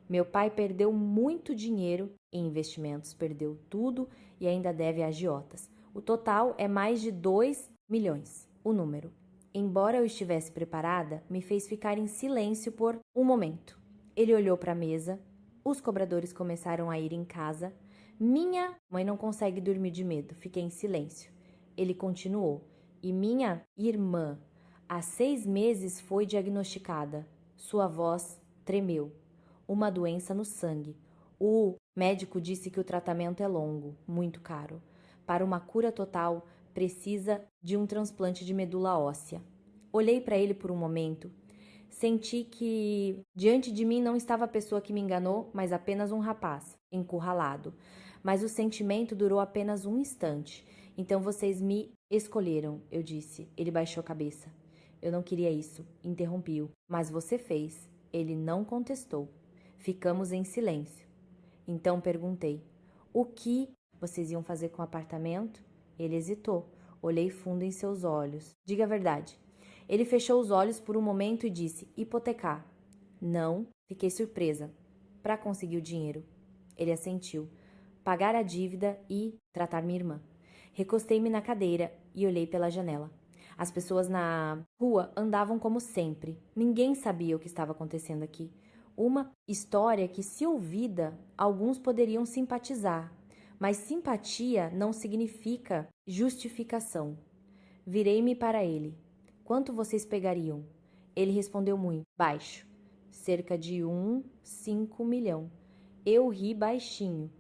Meu pai perdeu muito dinheiro em investimentos, perdeu tudo e ainda deve a agiotas. O total é mais de 2 milhões, o número. Embora eu estivesse preparada, me fez ficar em silêncio por um momento. Ele olhou para a mesa, os cobradores começaram a ir em casa. Minha mãe não consegue dormir de medo, fiquei em silêncio. Ele continuou, e minha irmã, há 6 meses foi diagnosticada. Sua voz tremeu. Uma doença no sangue. O médico disse que o tratamento é longo, muito caro. Para uma cura total, precisa de um transplante de medula óssea. Olhei para ele por um momento. Senti que diante de mim não estava a pessoa que me enganou, mas apenas um rapaz, encurralado. Mas o sentimento durou apenas um instante. Então vocês me escolheram, eu disse. Ele baixou a cabeça. Eu não queria isso, interrompi-o. Mas você fez. Ele não contestou. Ficamos em silêncio. Então perguntei: o que vocês iam fazer com o apartamento? Ele hesitou. Olhei fundo em seus olhos. Diga a verdade. Ele fechou os olhos por um momento e disse: hipotecar. Não, fiquei surpresa. Para conseguir o dinheiro. Ele assentiu. Pagar a dívida e tratar minha irmã. Recostei-me na cadeira e olhei pela janela. As pessoas na rua andavam como sempre. Ninguém sabia o que estava acontecendo aqui. Uma história que, se ouvida, alguns poderiam simpatizar. Mas simpatia não significa justificação. Virei-me para ele. Quanto vocês pegariam? Ele respondeu muito baixo. Cerca de 5 milhão. Eu ri baixinho.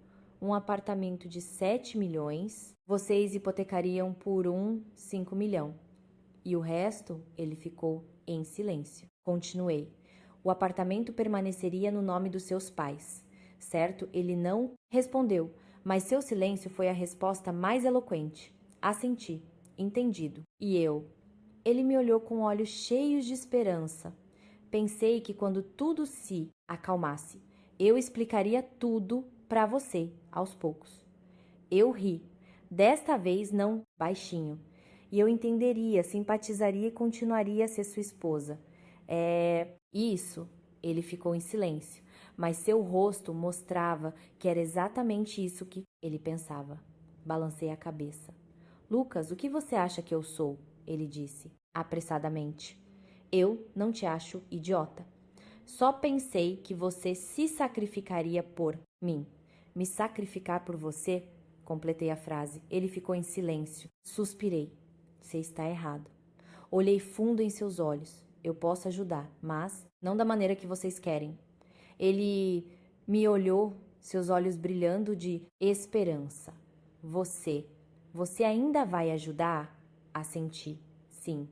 Um apartamento de 7 milhões, vocês hipotecariam por 5 milhão. E o resto, ele ficou em silêncio. Continuei. O apartamento permaneceria no nome dos seus pais. Certo? Ele não respondeu, mas seu silêncio foi a resposta mais eloquente. Assenti. Entendido. E eu? Ele me olhou com olhos cheios de esperança. Pensei que quando tudo se acalmasse, eu explicaria tudo para você, aos poucos. Eu ri. Desta vez não baixinho. E eu entenderia, simpatizaria e continuaria a ser sua esposa. Isso. Ele ficou em silêncio, mas seu rosto mostrava que era exatamente isso que ele pensava. Balancei a cabeça. Lucas, o que você acha que eu sou? Ele disse, apressadamente. Eu não te acho idiota. Só pensei que você se sacrificaria por mim. Me sacrificar por você? Completei a frase. Ele ficou em silêncio. Suspirei. Você está errado. Olhei fundo em seus olhos. Eu posso ajudar, mas não da maneira que vocês querem. Ele me olhou, seus olhos brilhando de esperança. Você ainda vai ajudar? Assenti. Sim.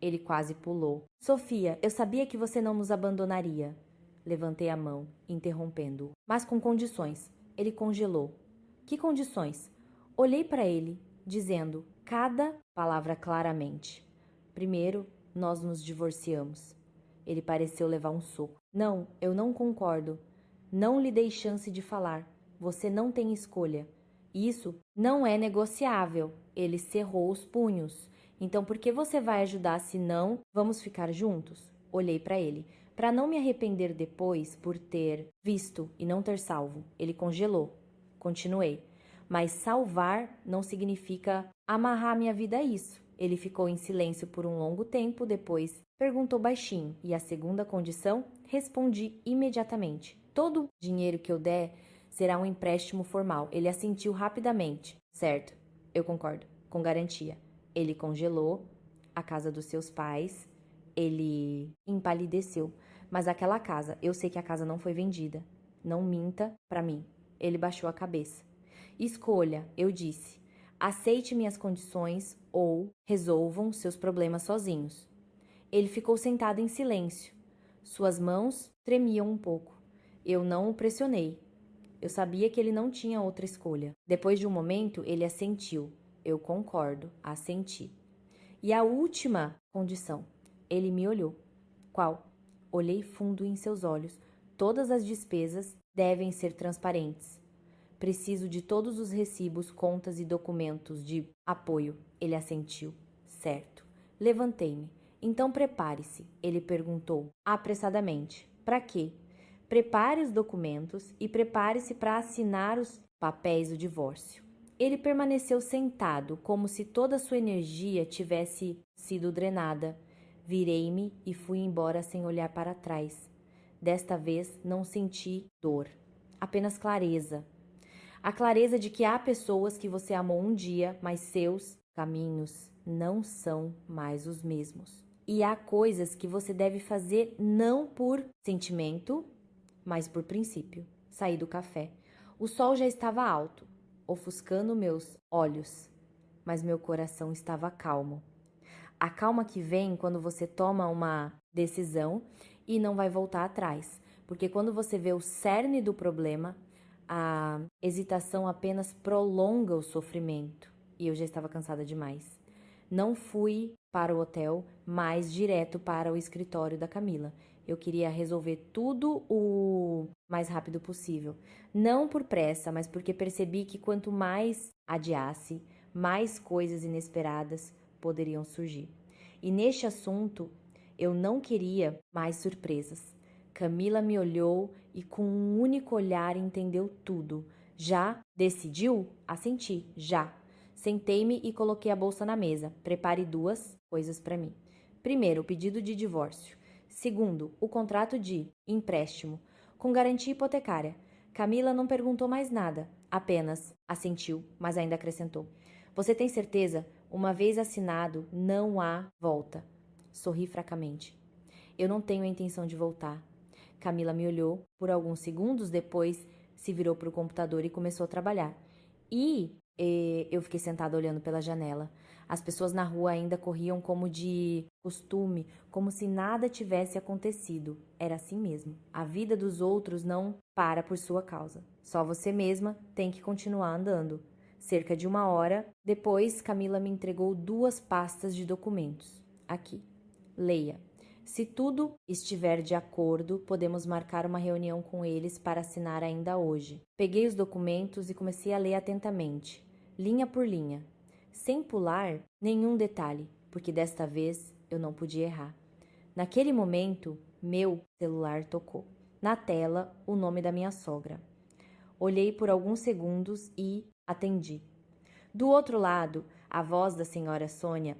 Ele quase pulou. Sofia, eu sabia que você não nos abandonaria. Levantei a mão, interrompendo-o. Mas com condições. Ele congelou. Que condições? Olhei para ele, dizendo cada palavra claramente. Primeiro, nós nos divorciamos. Ele pareceu levar um soco. Não, eu não concordo. Não lhe dei chance de falar. Você não tem escolha. Isso não é negociável. Ele cerrou os punhos. Então, por que você vai ajudar se não vamos ficar juntos? Olhei para ele. Para não me arrepender depois por ter visto e não ter salvo. Ele congelou. Continuei. Mas salvar não significa amarrar minha vida a isso. Ele ficou em silêncio por um longo tempo, depois perguntou baixinho. E a segunda condição? Respondi imediatamente. Todo o dinheiro que eu der será um empréstimo formal. Ele assentiu rapidamente. Certo, eu concordo, com garantia. Ele congelou a casa dos seus pais. Ele empalideceu. Mas aquela casa, eu sei que a casa não foi vendida. Não minta pra mim. Ele baixou a cabeça. Escolha, eu disse. Aceite minhas condições ou resolvam seus problemas sozinhos. Ele ficou sentado em silêncio. Suas mãos tremiam um pouco. Eu não o pressionei. Eu sabia que ele não tinha outra escolha. Depois de um momento, ele assentiu. Eu concordo, assenti. E a última condição. Ele me olhou. Qual? Olhei fundo em seus olhos. Todas as despesas devem ser transparentes. Preciso de todos os recibos, contas e documentos de apoio. Ele assentiu. Certo. Levantei-me. Então prepare-se, ele perguntou, apressadamente. Para quê? Prepare os documentos e prepare-se para assinar os papéis do divórcio. Ele permaneceu sentado, como se toda a sua energia tivesse sido drenada. Virei-me e fui embora sem olhar para trás. Desta vez não senti dor, apenas clareza. A clareza de que há pessoas que você amou um dia, mas seus caminhos não são mais os mesmos. E há coisas que você deve fazer não por sentimento, mas por princípio. Saí do café. O sol já estava alto, ofuscando meus olhos, mas meu coração estava calmo. A calma que vem quando você toma uma decisão e não vai voltar atrás. Porque quando você vê o cerne do problema, a hesitação apenas prolonga o sofrimento. E eu já estava cansada demais. Não fui para o hotel, mas direto para o escritório da Camila. Eu queria resolver tudo o mais rápido possível. Não por pressa, mas porque percebi que quanto mais adiasse, mais coisas inesperadas poderiam surgir. E neste assunto, eu não queria mais surpresas. Camila me olhou e com um único olhar entendeu tudo. Já decidiu? Assenti, já. Sentei-me e coloquei a bolsa na mesa. Prepare duas coisas para mim. Primeiro, o pedido de divórcio. Segundo, o contrato de empréstimo, com garantia hipotecária. Camila não perguntou mais nada, apenas assentiu, mas ainda acrescentou. Você tem certeza? Uma vez assinado, não há volta. Sorri fracamente. Eu não tenho a intenção de voltar. Camila me olhou, por alguns segundos depois se virou para o computador e começou a trabalhar. Eu fiquei sentada olhando pela janela. As pessoas na rua ainda corriam como de costume, como se nada tivesse acontecido. Era assim mesmo. A vida dos outros não para por sua causa. Só você mesma tem que continuar andando. Cerca de 1 hora depois, Camila me entregou 2 pastas de documentos. Aqui. Leia. Se tudo estiver de acordo, podemos marcar uma reunião com eles para assinar ainda hoje. Peguei os documentos e comecei a ler atentamente, linha por linha, sem pular nenhum detalhe, porque desta vez eu não podia errar. Naquele momento, meu celular tocou. Na tela, o nome da minha sogra. Olhei por alguns segundos e atendi. Do outro lado, a voz da senhora Sônia,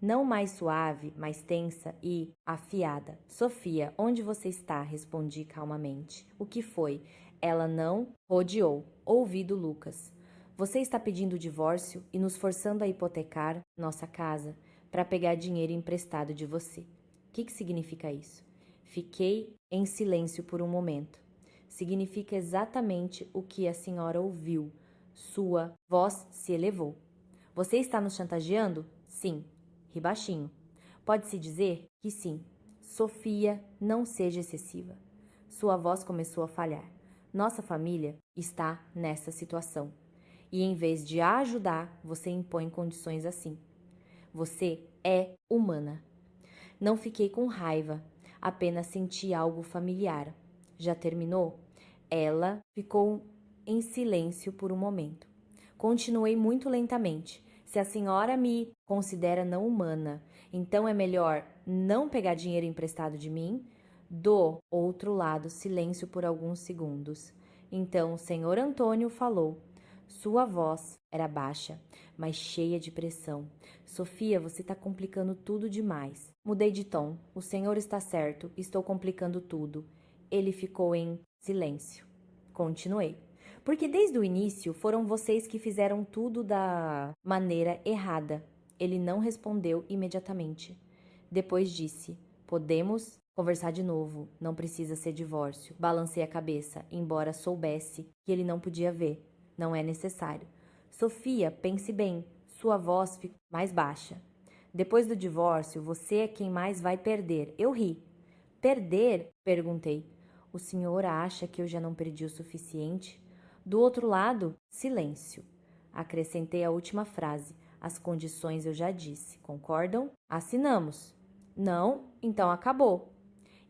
não mais suave, mais tensa e afiada. Sofia, onde você está? Respondi calmamente. O que foi? Ela não rodeou. Ouvi do Lucas. Você está pedindo o divórcio e nos forçando a hipotecar nossa casa para pegar dinheiro emprestado de você. O que significa isso? Fiquei em silêncio por um momento. Significa exatamente o que a senhora ouviu. Sua voz se elevou. Você está nos chantageando? Sim. Ri baixinho. Pode-se dizer que sim. Sofia, não seja excessiva. Sua voz começou a falhar. Nossa família está nessa situação. E em vez de a ajudar, você impõe condições assim. Você é humana. Não fiquei com raiva, apenas senti algo familiar. Já terminou? Ela ficou em silêncio por um momento. Continuei muito lentamente. Se a senhora me considera não humana, então é melhor não pegar dinheiro emprestado de mim? Do outro lado, silêncio por alguns segundos. Então o senhor Antônio falou. Sua voz era baixa, mas cheia de pressão. Sofia, você está complicando tudo demais. Mudei de tom. O senhor está certo, estou complicando tudo. Ele ficou em silêncio. Continuei. Porque desde o início foram vocês que fizeram tudo da maneira errada. Ele não respondeu imediatamente. Depois disse: podemos conversar de novo. Não precisa ser divórcio. Balancei a cabeça, embora soubesse que ele não podia ver. Não é necessário. Sofia, pense bem. Sua voz ficou mais baixa. Depois do divórcio, você é quem mais vai perder. Eu ri. Perder? Perguntei. O senhor acha que eu já não perdi o suficiente? Do outro lado, silêncio. Acrescentei a última frase. As condições eu já disse. Concordam? Assinamos. Não? Então acabou.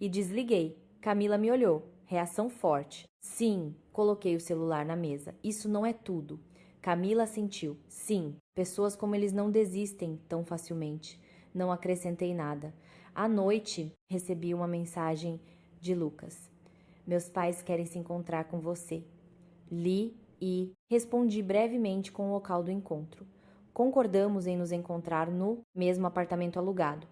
E desliguei. Camila me olhou. Reação forte. Sim. Coloquei o celular na mesa. Isso não é tudo. Camila assentiu. Sim. Pessoas como eles não desistem tão facilmente. Não acrescentei nada. À noite, recebi uma mensagem de Lucas. Meus pais querem se encontrar com você. Li e respondi brevemente com o local do encontro. Concordamos em nos encontrar no mesmo apartamento alugado,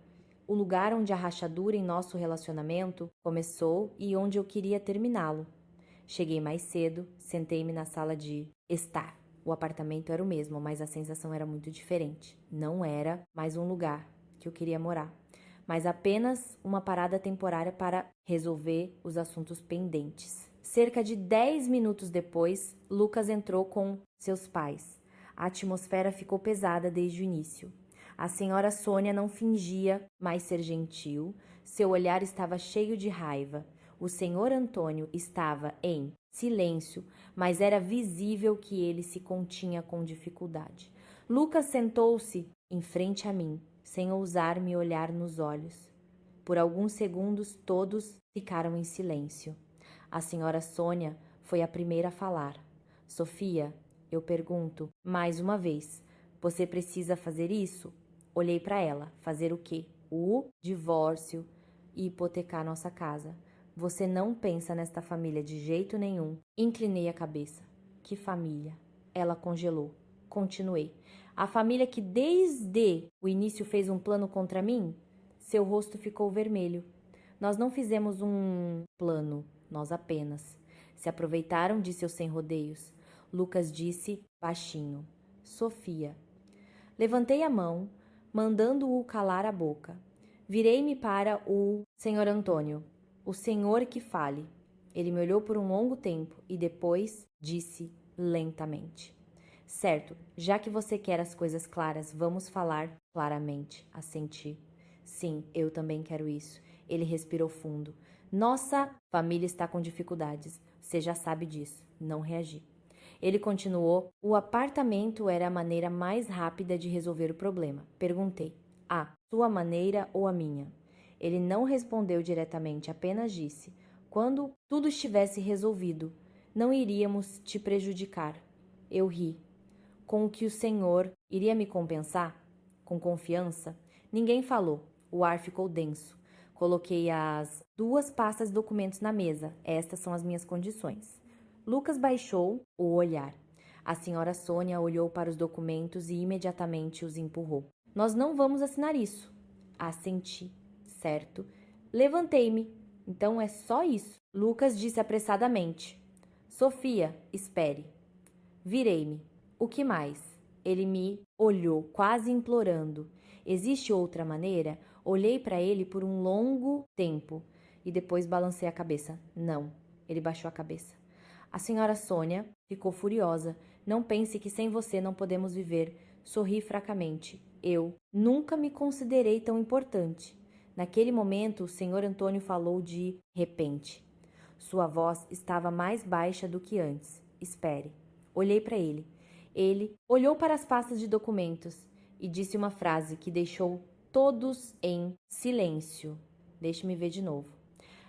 o lugar onde a rachadura em nosso relacionamento começou e onde eu queria terminá-lo. Cheguei mais cedo, sentei-me na sala de estar. O apartamento era o mesmo, mas a sensação era muito diferente. Não era mais um lugar que eu queria morar, mas apenas uma parada temporária para resolver os assuntos pendentes. Cerca de 10 minutos depois, Lucas entrou com seus pais. A atmosfera ficou pesada desde o início. A senhora Sônia não fingia mais ser gentil, seu olhar estava cheio de raiva. O senhor Antônio estava em silêncio, mas era visível que ele se continha com dificuldade. Lucas sentou-se em frente a mim, sem ousar me olhar nos olhos. Por alguns segundos, todos ficaram em silêncio. A senhora Sônia foi a primeira a falar. Sofia, eu pergunto mais uma vez, você precisa fazer isso? Olhei para ela. Fazer o quê? O divórcio e hipotecar nossa casa. Você não pensa nesta família de jeito nenhum. Inclinei a cabeça. Que família? Ela congelou. Continuei. A família que desde o início fez um plano contra mim? Seu rosto ficou vermelho. Nós não fizemos um plano, nós apenas. Se aproveitaram de seus sem rodeios. Lucas disse baixinho. Sofia. Levantei a mão, mandando-o calar a boca. Virei-me para o senhor Antônio. O senhor que fale. Ele me olhou por um longo tempo e depois disse lentamente. Certo, já que você quer as coisas claras, vamos falar claramente. Assenti. Sim, eu também quero isso. Ele respirou fundo. Nossa família está com dificuldades. Você já sabe disso. Não reagi. Ele continuou. O apartamento era a maneira mais rápida de resolver o problema. Perguntei. A sua maneira ou a minha? Ele não respondeu diretamente, apenas disse. Quando tudo estivesse resolvido, não iríamos te prejudicar. Eu ri. Com o que o senhor iria me compensar? Com confiança? Ninguém falou. O ar ficou denso. Coloquei as 2 pastas de documentos na mesa. Estas são as minhas condições. Lucas baixou o olhar. A senhora Sônia olhou para os documentos e imediatamente os empurrou. Nós não vamos assinar isso. Assenti. Certo. Levantei-me. Então é só isso. Lucas disse apressadamente. Sofia, espere. Virei-me. O que mais? Ele me olhou, quase implorando. Existe outra maneira? Olhei para ele por um longo tempo e depois balancei a cabeça. Não. Ele baixou a cabeça. A senhora Sônia ficou furiosa. Não pense que sem você não podemos viver. Sorri fracamente. Eu nunca me considerei tão importante. Naquele momento, o senhor Antônio falou de repente. Sua voz estava mais baixa do que antes. Espere. Olhei para ele. Ele olhou para as pastas de documentos e disse uma frase que deixou todos em silêncio. Deixe-me ver de novo.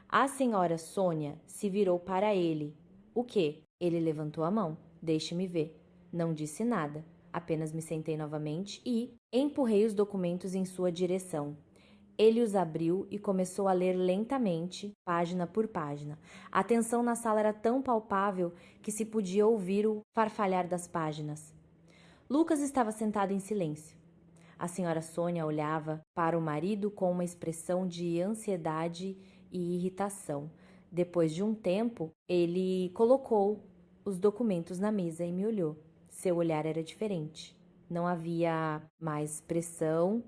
A senhora Sônia se virou para ele. O quê? Ele levantou a mão. Deixe-me ver. Não disse nada. Apenas me sentei novamente e empurrei os documentos em sua direção. Ele os abriu e começou a ler lentamente, página por página. A tensão na sala era tão palpável que se podia ouvir o farfalhar das páginas. Lucas estava sentado em silêncio. A senhora Sônia olhava para o marido com uma expressão de ansiedade e irritação. Depois de um tempo, ele colocou os documentos na mesa e me olhou. Seu olhar era diferente. Não havia mais pressão,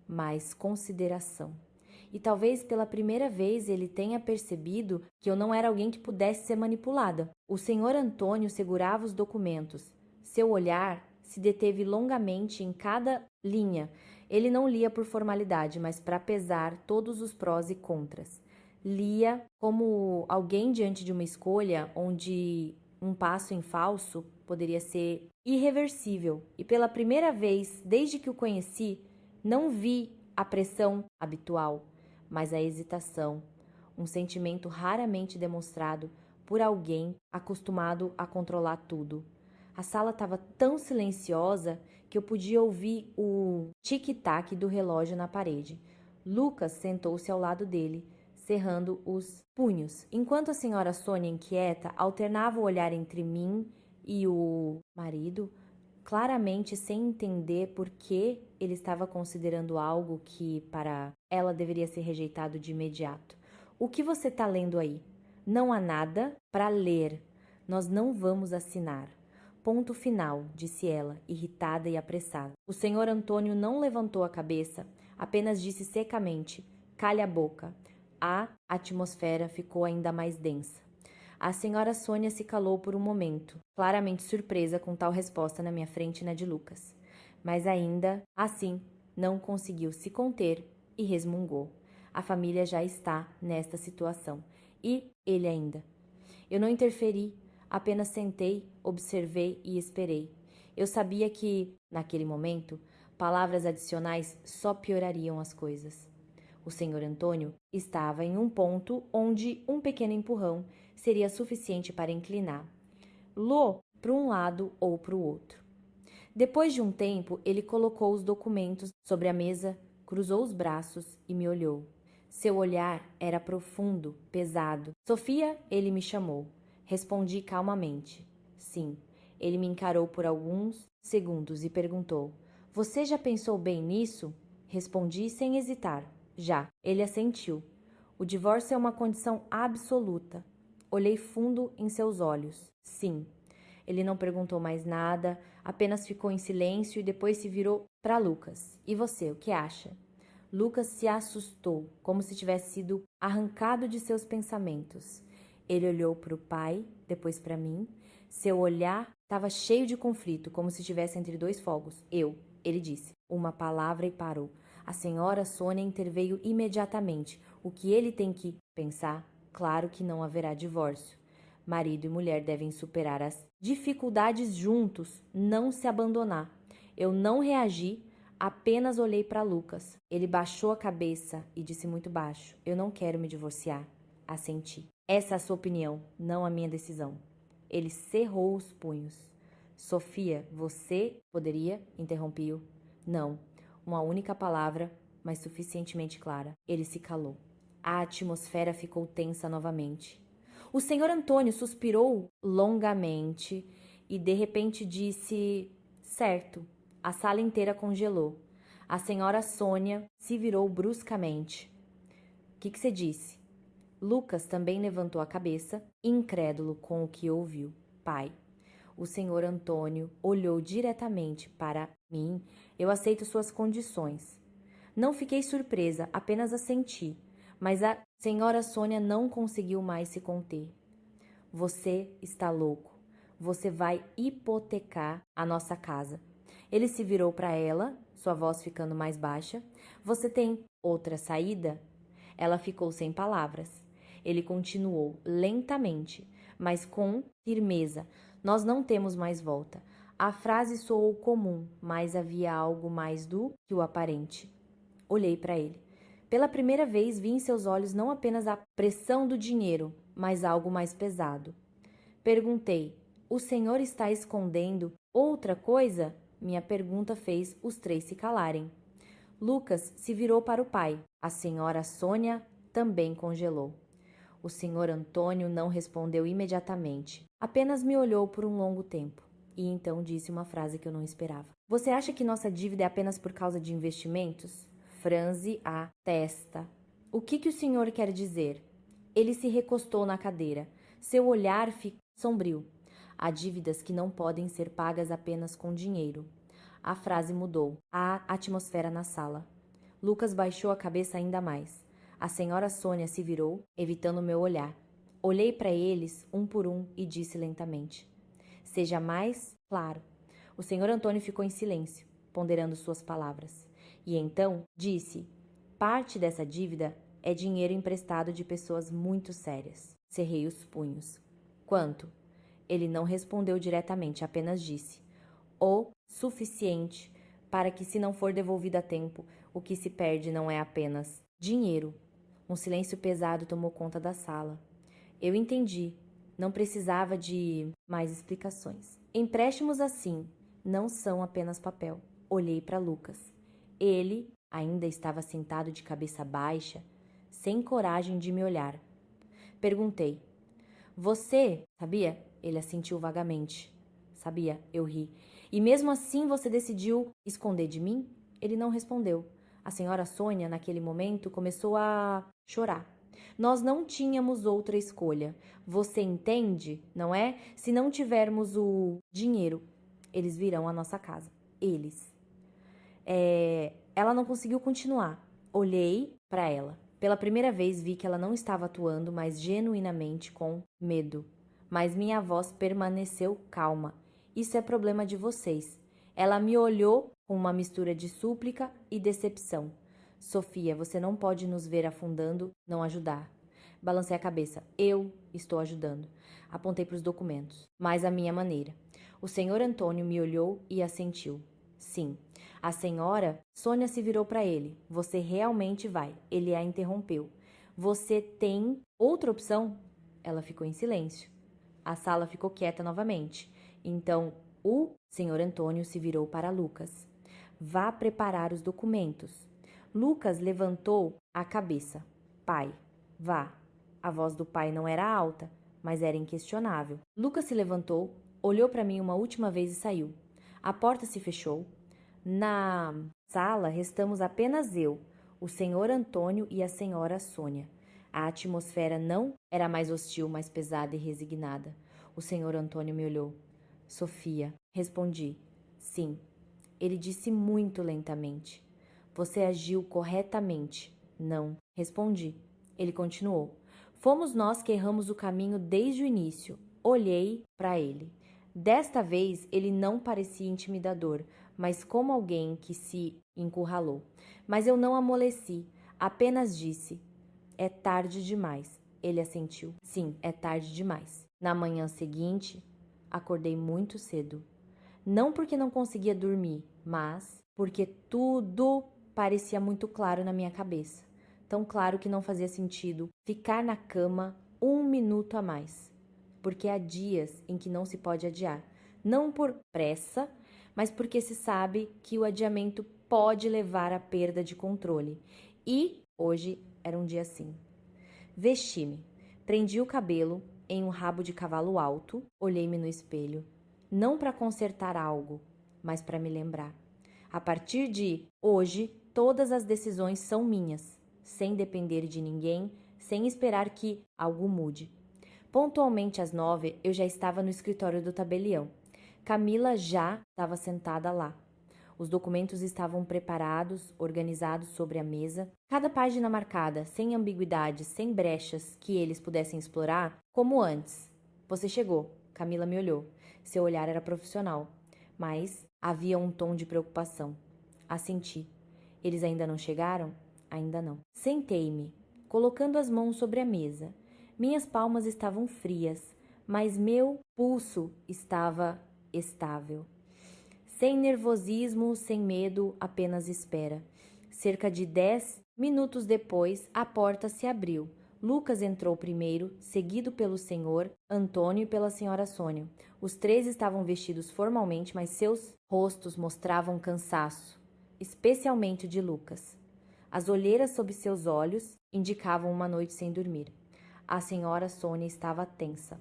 mais consideração. E talvez pela primeira vez ele tenha percebido que eu não era alguém que pudesse ser manipulada. O senhor Antônio segurava os documentos. Seu olhar se deteve longamente em cada linha. Ele não lia por formalidade, mas para pesar todos os prós e contras. Lia como alguém diante de uma escolha onde um passo em falso poderia ser irreversível. E pela primeira vez, desde que o conheci, não vi a pressão habitual, mas a hesitação, um sentimento raramente demonstrado por alguém acostumado a controlar tudo. A sala estava tão silenciosa que eu podia ouvir o tic-tac do relógio na parede. Lucas sentou-se ao lado dele, cerrando os punhos, enquanto a senhora Sônia, inquieta, alternava o olhar entre mim e o marido, claramente sem entender por que ele estava considerando algo que, para ela, deveria ser rejeitado de imediato. O que você está lendo aí? Não há nada para ler. Nós não vamos assinar. Ponto final, disse ela, irritada e apressada. O senhor Antônio não levantou a cabeça, apenas disse secamente: cale a boca. A atmosfera ficou ainda mais densa. A senhora Sônia se calou por um momento, claramente surpresa com tal resposta na minha frente e na de Lucas. Mas ainda assim não conseguiu se conter e resmungou. A família já está nesta situação. E ele ainda. Eu não interferi, apenas sentei, observei e esperei. Eu sabia que, naquele momento, palavras adicionais só piorariam as coisas. O senhor Antônio estava em um ponto onde um pequeno empurrão seria suficiente para inclinar Lô para um lado ou para o outro. Depois de um tempo, ele colocou os documentos sobre a mesa, cruzou os braços e me olhou. Seu olhar era profundo, pesado. Sofia, ele me chamou. Respondi calmamente. Sim. Ele me encarou por alguns segundos e perguntou: Você já pensou bem nisso? Respondi sem hesitar. Já. Ele assentiu. O divórcio é uma condição absoluta. Olhei fundo em seus olhos. Sim. Ele não perguntou mais nada, apenas ficou em silêncio e depois se virou para Lucas. E você, o que acha? Lucas se assustou, como se tivesse sido arrancado de seus pensamentos. Ele olhou para o pai, depois para mim. Seu olhar estava cheio de conflito, como se estivesse entre dois fogos. Ele disse, uma palavra e parou. A senhora Sônia interveio imediatamente. O que ele tem que pensar? Claro que não haverá divórcio. Marido e mulher devem superar as dificuldades juntos, não se abandonar. Eu não reagi, apenas olhei para Lucas. Ele baixou a cabeça e disse muito baixo: Eu não quero me divorciar. Assenti. Essa é a sua opinião, não a minha decisão. Ele cerrou os punhos. Sofia, você poderia? Interrompi-o. Não. Uma única palavra, mas suficientemente clara. Ele se calou. A atmosfera ficou tensa novamente. O senhor Antônio suspirou longamente e de repente disse: Certo. A sala inteira congelou. A senhora Sônia se virou bruscamente. O que você disse? Lucas também levantou a cabeça, incrédulo com o que ouviu. Pai. O senhor Antônio olhou diretamente para mim. Eu aceito suas condições. Não fiquei surpresa, apenas assenti. Mas a senhora Sônia não conseguiu mais se conter. Você está louco. Você vai hipotecar a nossa casa. Ele se virou para ela, sua voz ficando mais baixa. Você tem outra saída? Ela ficou sem palavras. Ele continuou lentamente, mas com firmeza. Nós não temos mais volta. A frase soou comum, mas havia algo mais do que o aparente. Olhei para ele. Pela primeira vez vi em seus olhos não apenas a pressão do dinheiro, mas algo mais pesado. Perguntei: O senhor está escondendo outra coisa? Minha pergunta fez os três se calarem. Lucas se virou para o pai. A senhora Sônia também congelou. O senhor Antônio não respondeu imediatamente. Apenas me olhou por um longo tempo. E então disse uma frase que eu não esperava. Você acha que nossa dívida é apenas por causa de investimentos? Franze a testa. O que o senhor quer dizer? Ele se recostou na cadeira. Seu olhar ficou sombrio. Há dívidas que não podem ser pagas apenas com dinheiro. A frase mudou. A atmosfera na sala. Lucas baixou a cabeça ainda mais. A senhora Sônia se virou, evitando meu olhar. Olhei para eles, um por um, e disse lentamente: Seja mais claro. O senhor Antônio ficou em silêncio, ponderando suas palavras. E então disse: Parte dessa dívida é dinheiro emprestado de pessoas muito sérias. Cerrei os punhos. Quanto? Ele não respondeu diretamente, apenas disse: O suficiente para que, se não for devolvido a tempo, o que se perde não é apenas dinheiro. Um silêncio pesado tomou conta da sala. Eu entendi. Não precisava de mais explicações. Empréstimos assim não são apenas papel. Olhei para Lucas. Ele ainda estava sentado de cabeça baixa, sem coragem de me olhar. Perguntei: Você sabia? Ele assentiu vagamente. Sabia, eu ri. E mesmo assim você decidiu esconder de mim? Ele não respondeu. A senhora Sônia, naquele momento, começou a chorar. Nós não tínhamos outra escolha. Você entende, não é? Se não tivermos o dinheiro, eles virão à nossa casa. Eles. Ela não conseguiu continuar. Olhei para ela. Pela primeira vez vi que ela não estava atuando, mas genuinamente com medo. Mas minha voz permaneceu calma. Isso é problema de vocês. Ela me olhou com uma mistura de súplica e decepção. Sofia, você não pode nos ver afundando, não ajudar. Balancei a cabeça. Eu estou ajudando. Apontei para os documentos, mas à minha maneira. O senhor Antônio me olhou e assentiu. Sim. A senhora, Sônia se virou para ele. Você realmente vai. Ele a interrompeu. Você tem outra opção? Ela ficou em silêncio. A sala ficou quieta novamente. Então, o senhor Antônio se virou para Lucas. Vá preparar os documentos. Lucas levantou a cabeça. Pai, vá. A voz do pai não era alta, mas era inquestionável. Lucas se levantou, olhou para mim uma última vez e saiu. A porta se fechou. Na sala restamos apenas eu, o senhor Antônio e a senhora Sônia. A atmosfera não era mais hostil, mais pesada e resignada. O senhor Antônio me olhou. Sofia, respondi. Sim. Ele disse muito lentamente. Você agiu corretamente. Não. Respondi. Ele continuou. Fomos nós que erramos o caminho desde o início. Olhei para ele. Desta vez ele não parecia intimidador, mas como alguém que se encurralou. Mas eu não amoleci, apenas disse: é tarde demais. Ele assentiu. Sim, é tarde demais. Na manhã seguinte, acordei muito cedo. Não porque não conseguia dormir, mas porque tudo parecia muito claro na minha cabeça. Tão claro que não fazia sentido ficar na cama um minuto a mais. Porque há dias em que não se pode adiar. Não por pressa, mas porque se sabe que o adiamento pode levar à perda de controle. E hoje era um dia assim. Vesti-me, prendi o cabelo em um rabo de cavalo alto, olhei-me no espelho, não para consertar algo, mas para me lembrar. A partir de hoje, todas as decisões são minhas, sem depender de ninguém, sem esperar que algo mude. Pontualmente às 9, eu já estava no escritório do tabelião. Camila já estava sentada lá. Os documentos estavam preparados, organizados sobre a mesa, cada página marcada, sem ambiguidades, sem brechas que eles pudessem explorar, como antes. Você chegou. Camila me olhou. Seu olhar era profissional, mas havia um tom de preocupação. Assenti. Eles ainda não chegaram? Ainda não. Sentei-me, colocando as mãos sobre a mesa. Minhas palmas estavam frias, mas meu pulso estava estável. Sem nervosismo, sem medo, apenas espera. Cerca de 10 minutos depois, a porta se abriu. Lucas entrou primeiro, seguido pelo senhor Antônio e pela senhora Sônia. Os três estavam vestidos formalmente, mas seus rostos mostravam cansaço, especialmente o de Lucas. As olheiras sob seus olhos indicavam uma noite sem dormir. A senhora Sônia estava tensa.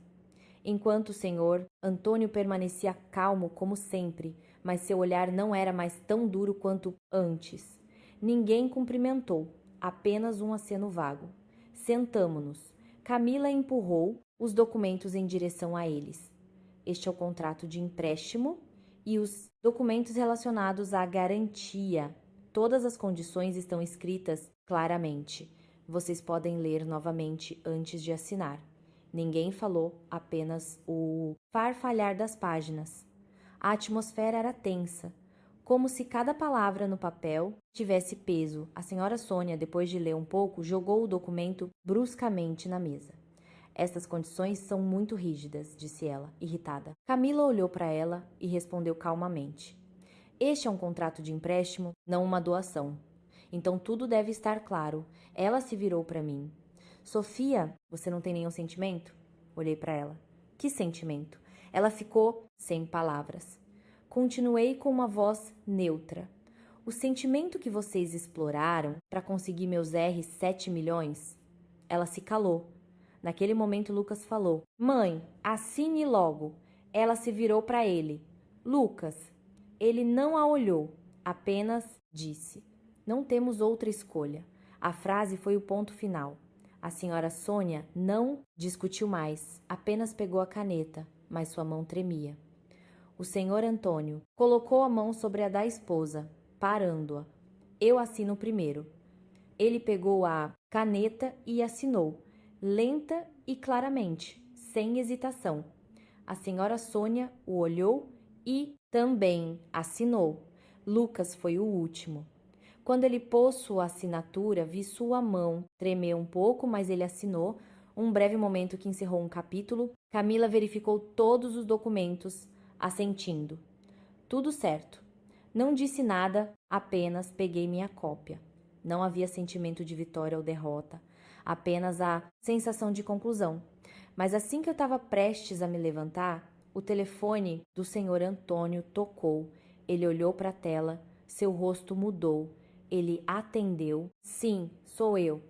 Enquanto o senhor Antônio permanecia calmo como sempre, mas seu olhar não era mais tão duro quanto antes. Ninguém cumprimentou, apenas um aceno vago. Sentamo-nos. Camila empurrou os documentos em direção a eles. Este é o contrato de empréstimo e os documentos relacionados à garantia. Todas as condições estão escritas claramente. Vocês podem ler novamente antes de assinar. Ninguém falou, apenas o farfalhar das páginas. A atmosfera era tensa, como se cada palavra no papel tivesse peso. A senhora Sônia, depois de ler um pouco, jogou o documento bruscamente na mesa. Estas condições são muito rígidas, disse ela, irritada. Camila olhou para ela e respondeu calmamente. Este é um contrato de empréstimo, não uma doação. Então tudo deve estar claro. Ela se virou para mim. Sofia, você não tem nenhum sentimento? Olhei para ela. Que sentimento? Ela ficou sem palavras. Continuei com uma voz neutra. O sentimento que vocês exploraram para conseguir meus R 7 milhões? Ela se calou. Naquele momento, Lucas falou: Mãe, assine logo. Ela se virou para ele. Lucas. Ele não a olhou, apenas disse: Não temos outra escolha. A frase foi o ponto final. A senhora Sônia não discutiu mais, apenas pegou a caneta, mas sua mão tremia. O senhor Antônio colocou a mão sobre a da esposa, parando-a. Eu assino primeiro. Ele pegou a caneta e assinou, lenta e claramente, sem hesitação. A senhora Sônia o olhou e também assinou. Lucas foi o último. Quando ele pôs sua assinatura, vi sua mão tremer um pouco, mas ele assinou. Um breve momento que encerrou um capítulo. Camila verificou todos os documentos, assentindo. Tudo certo. Não disse nada, apenas peguei minha cópia. Não havia sentimento de vitória ou derrota, apenas a sensação de conclusão. Mas assim que eu estava prestes a me levantar, o telefone do senhor Antônio tocou. Ele olhou para a tela, seu rosto mudou. Ele atendeu. Sim, sou eu.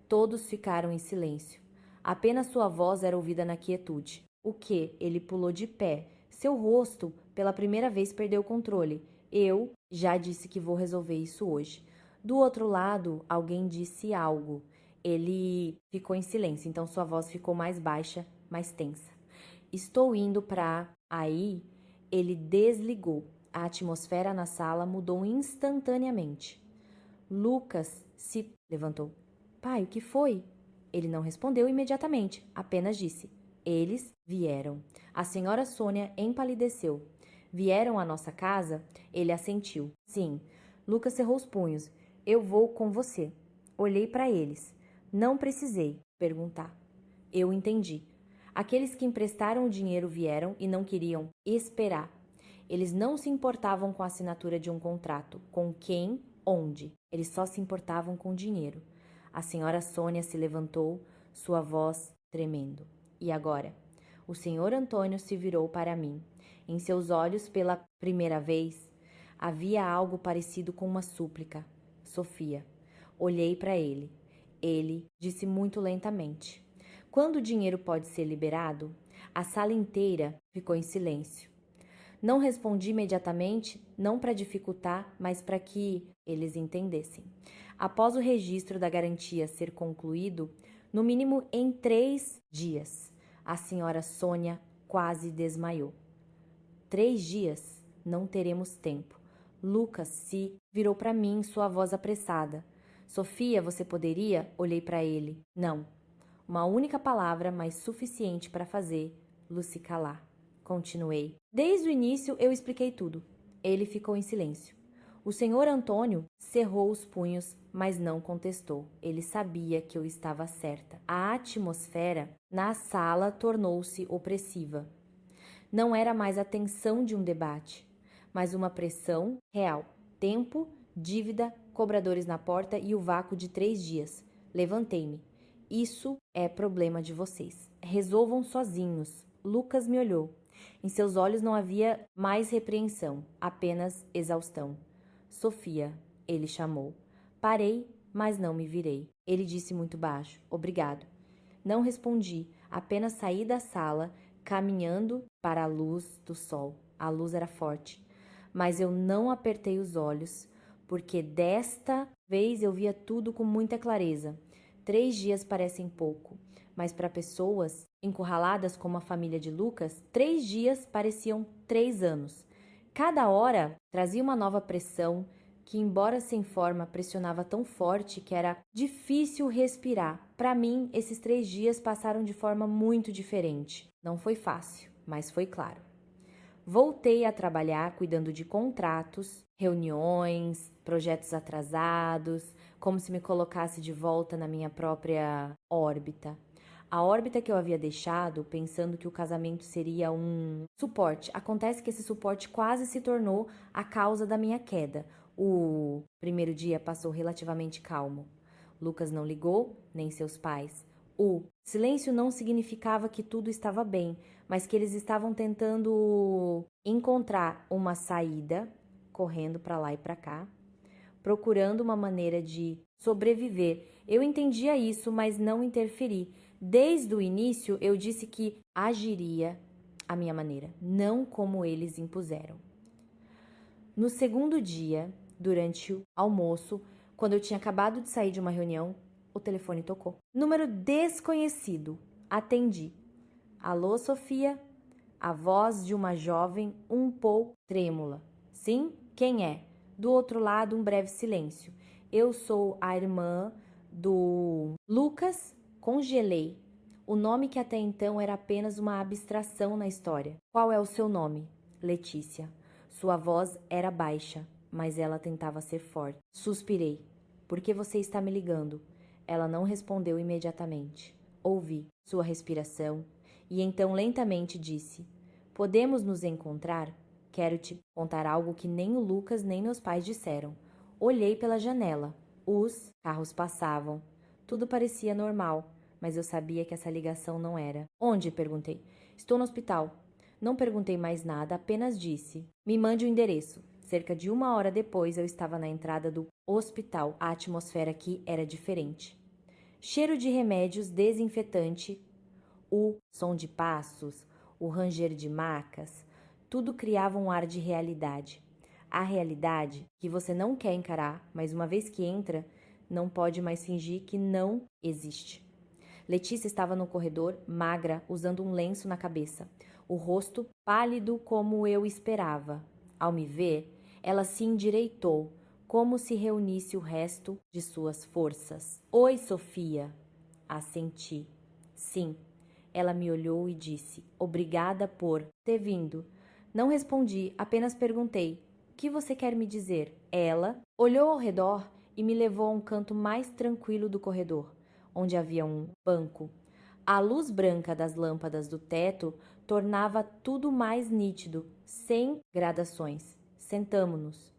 Todos ficaram em silêncio. Apenas sua voz era ouvida na quietude. O quê? Ele pulou de pé. Seu rosto, pela primeira vez, perdeu o controle. Eu já disse que vou resolver isso hoje. Do outro lado, alguém disse algo. Ele ficou em silêncio, então sua voz ficou mais baixa, mais tensa. Estou indo para... Aí, ele desligou. A atmosfera na sala mudou instantaneamente. Lucas se levantou. Pai, o que foi? Ele não respondeu imediatamente, apenas disse: Eles vieram. A senhora Sônia empalideceu. Vieram à nossa casa? Ele assentiu. Sim. Lucas cerrou os punhos. Eu vou com você. Olhei para eles. Não precisei perguntar. Eu entendi. Aqueles que emprestaram o dinheiro vieram e não queriam esperar. Eles não se importavam com a assinatura de um contrato, com quem, onde. Eles só se importavam com dinheiro. A senhora Sônia se levantou, sua voz tremendo. E agora? O senhor Antônio se virou para mim. Em seus olhos, pela primeira vez, havia algo parecido com uma súplica. Sofia. Olhei para ele. Ele disse muito lentamente: Quando o dinheiro pode ser liberado? A sala inteira ficou em silêncio. Não respondi imediatamente, não para dificultar, mas para que eles entendessem. Após o registro da garantia ser concluído, no mínimo em 3 dias, a senhora Sônia quase desmaiou. 3 dias? Não teremos tempo. Lucas se virou para mim, sua voz apressada. Sofia, você poderia? Olhei para ele. Não. Uma única palavra, mas suficiente para fazer Lucy calar. Continuei. Desde o início eu expliquei tudo. Ele ficou em silêncio. O senhor Antônio cerrou os punhos, mas não contestou. Ele sabia que eu estava certa. A atmosfera na sala tornou-se opressiva. Não era mais a tensão de um debate, mas uma pressão real. Tempo, dívida, cobradores na porta e o vácuo de 3 dias. Levantei-me. Isso é problema de vocês. Resolvam sozinhos. Lucas me olhou. Em seus olhos não havia mais repreensão, apenas exaustão. Sofia, ele chamou. Parei, mas não me virei. Ele disse muito baixo: Obrigado. Não respondi, apenas saí da sala, caminhando para a luz do sol. A luz era forte, mas eu não apertei os olhos, porque desta vez eu via tudo com muita clareza. 3 dias parecem pouco, mas para pessoas encurraladas como a família de Lucas, 3 dias pareciam 3 anos. Cada hora trazia uma nova pressão que, embora sem forma, pressionava tão forte que era difícil respirar. Para mim, esses 3 dias passaram de forma muito diferente. Não foi fácil, mas foi claro. Voltei a trabalhar cuidando de contratos, reuniões, projetos atrasados, como se me colocasse de volta na minha própria órbita. A órbita que eu havia deixado, pensando que o casamento seria um suporte. Acontece que esse suporte quase se tornou a causa da minha queda. O primeiro dia passou relativamente calmo. Lucas não ligou, nem seus pais. O silêncio não significava que tudo estava bem, mas que eles estavam tentando encontrar uma saída, correndo para lá e para cá. procurando uma maneira de sobreviver. Eu entendia isso, mas não interferi. Desde o início, eu disse que agiria à minha maneira, não como eles impuseram. No segundo dia, durante o almoço, quando eu tinha acabado de sair de uma reunião, o telefone tocou. Número desconhecido. Atendi. Alô, Sofia? A voz de uma jovem um pouco trêmula. Sim? Quem é? Do outro lado, um breve silêncio. Eu sou a irmã do Lucas. Congelei. O nome que até então era apenas uma abstração na história. Qual é o seu nome? Letícia. Sua voz era baixa, mas ela tentava ser forte. Suspirei. Por que você está me ligando? Ela não respondeu imediatamente. Ouvi sua respiração e então lentamente disse: Podemos nos encontrar? Quero te contar algo que nem o Lucas nem meus pais disseram. Olhei pela janela. Os carros passavam. Tudo parecia normal, mas eu sabia que essa ligação não era. Onde? Perguntei. Estou no hospital. Não perguntei mais nada, apenas disse: Me mande o endereço. Cerca de 1 hora depois, eu estava na entrada do hospital. A atmosfera aqui era diferente. Cheiro de remédios, desinfetante, o som de passos, o ranger de macas, tudo criava um ar de realidade. A realidade que você não quer encarar, mas uma vez que entra, não pode mais fingir que não existe. Letícia estava no corredor, magra, usando um lenço na cabeça, o rosto pálido como eu esperava. Ao me ver, ela se endireitou, como se reunisse o resto de suas forças. Oi, Sofia. Assenti. Sim. Ela me olhou e disse: Obrigada por ter vindo. Não respondi, apenas perguntei: O que você quer me dizer? Ela olhou ao redor e me levou a um canto mais tranquilo do corredor, onde havia um banco. A luz branca das lâmpadas do teto tornava tudo mais nítido, sem gradações. Sentamo-nos.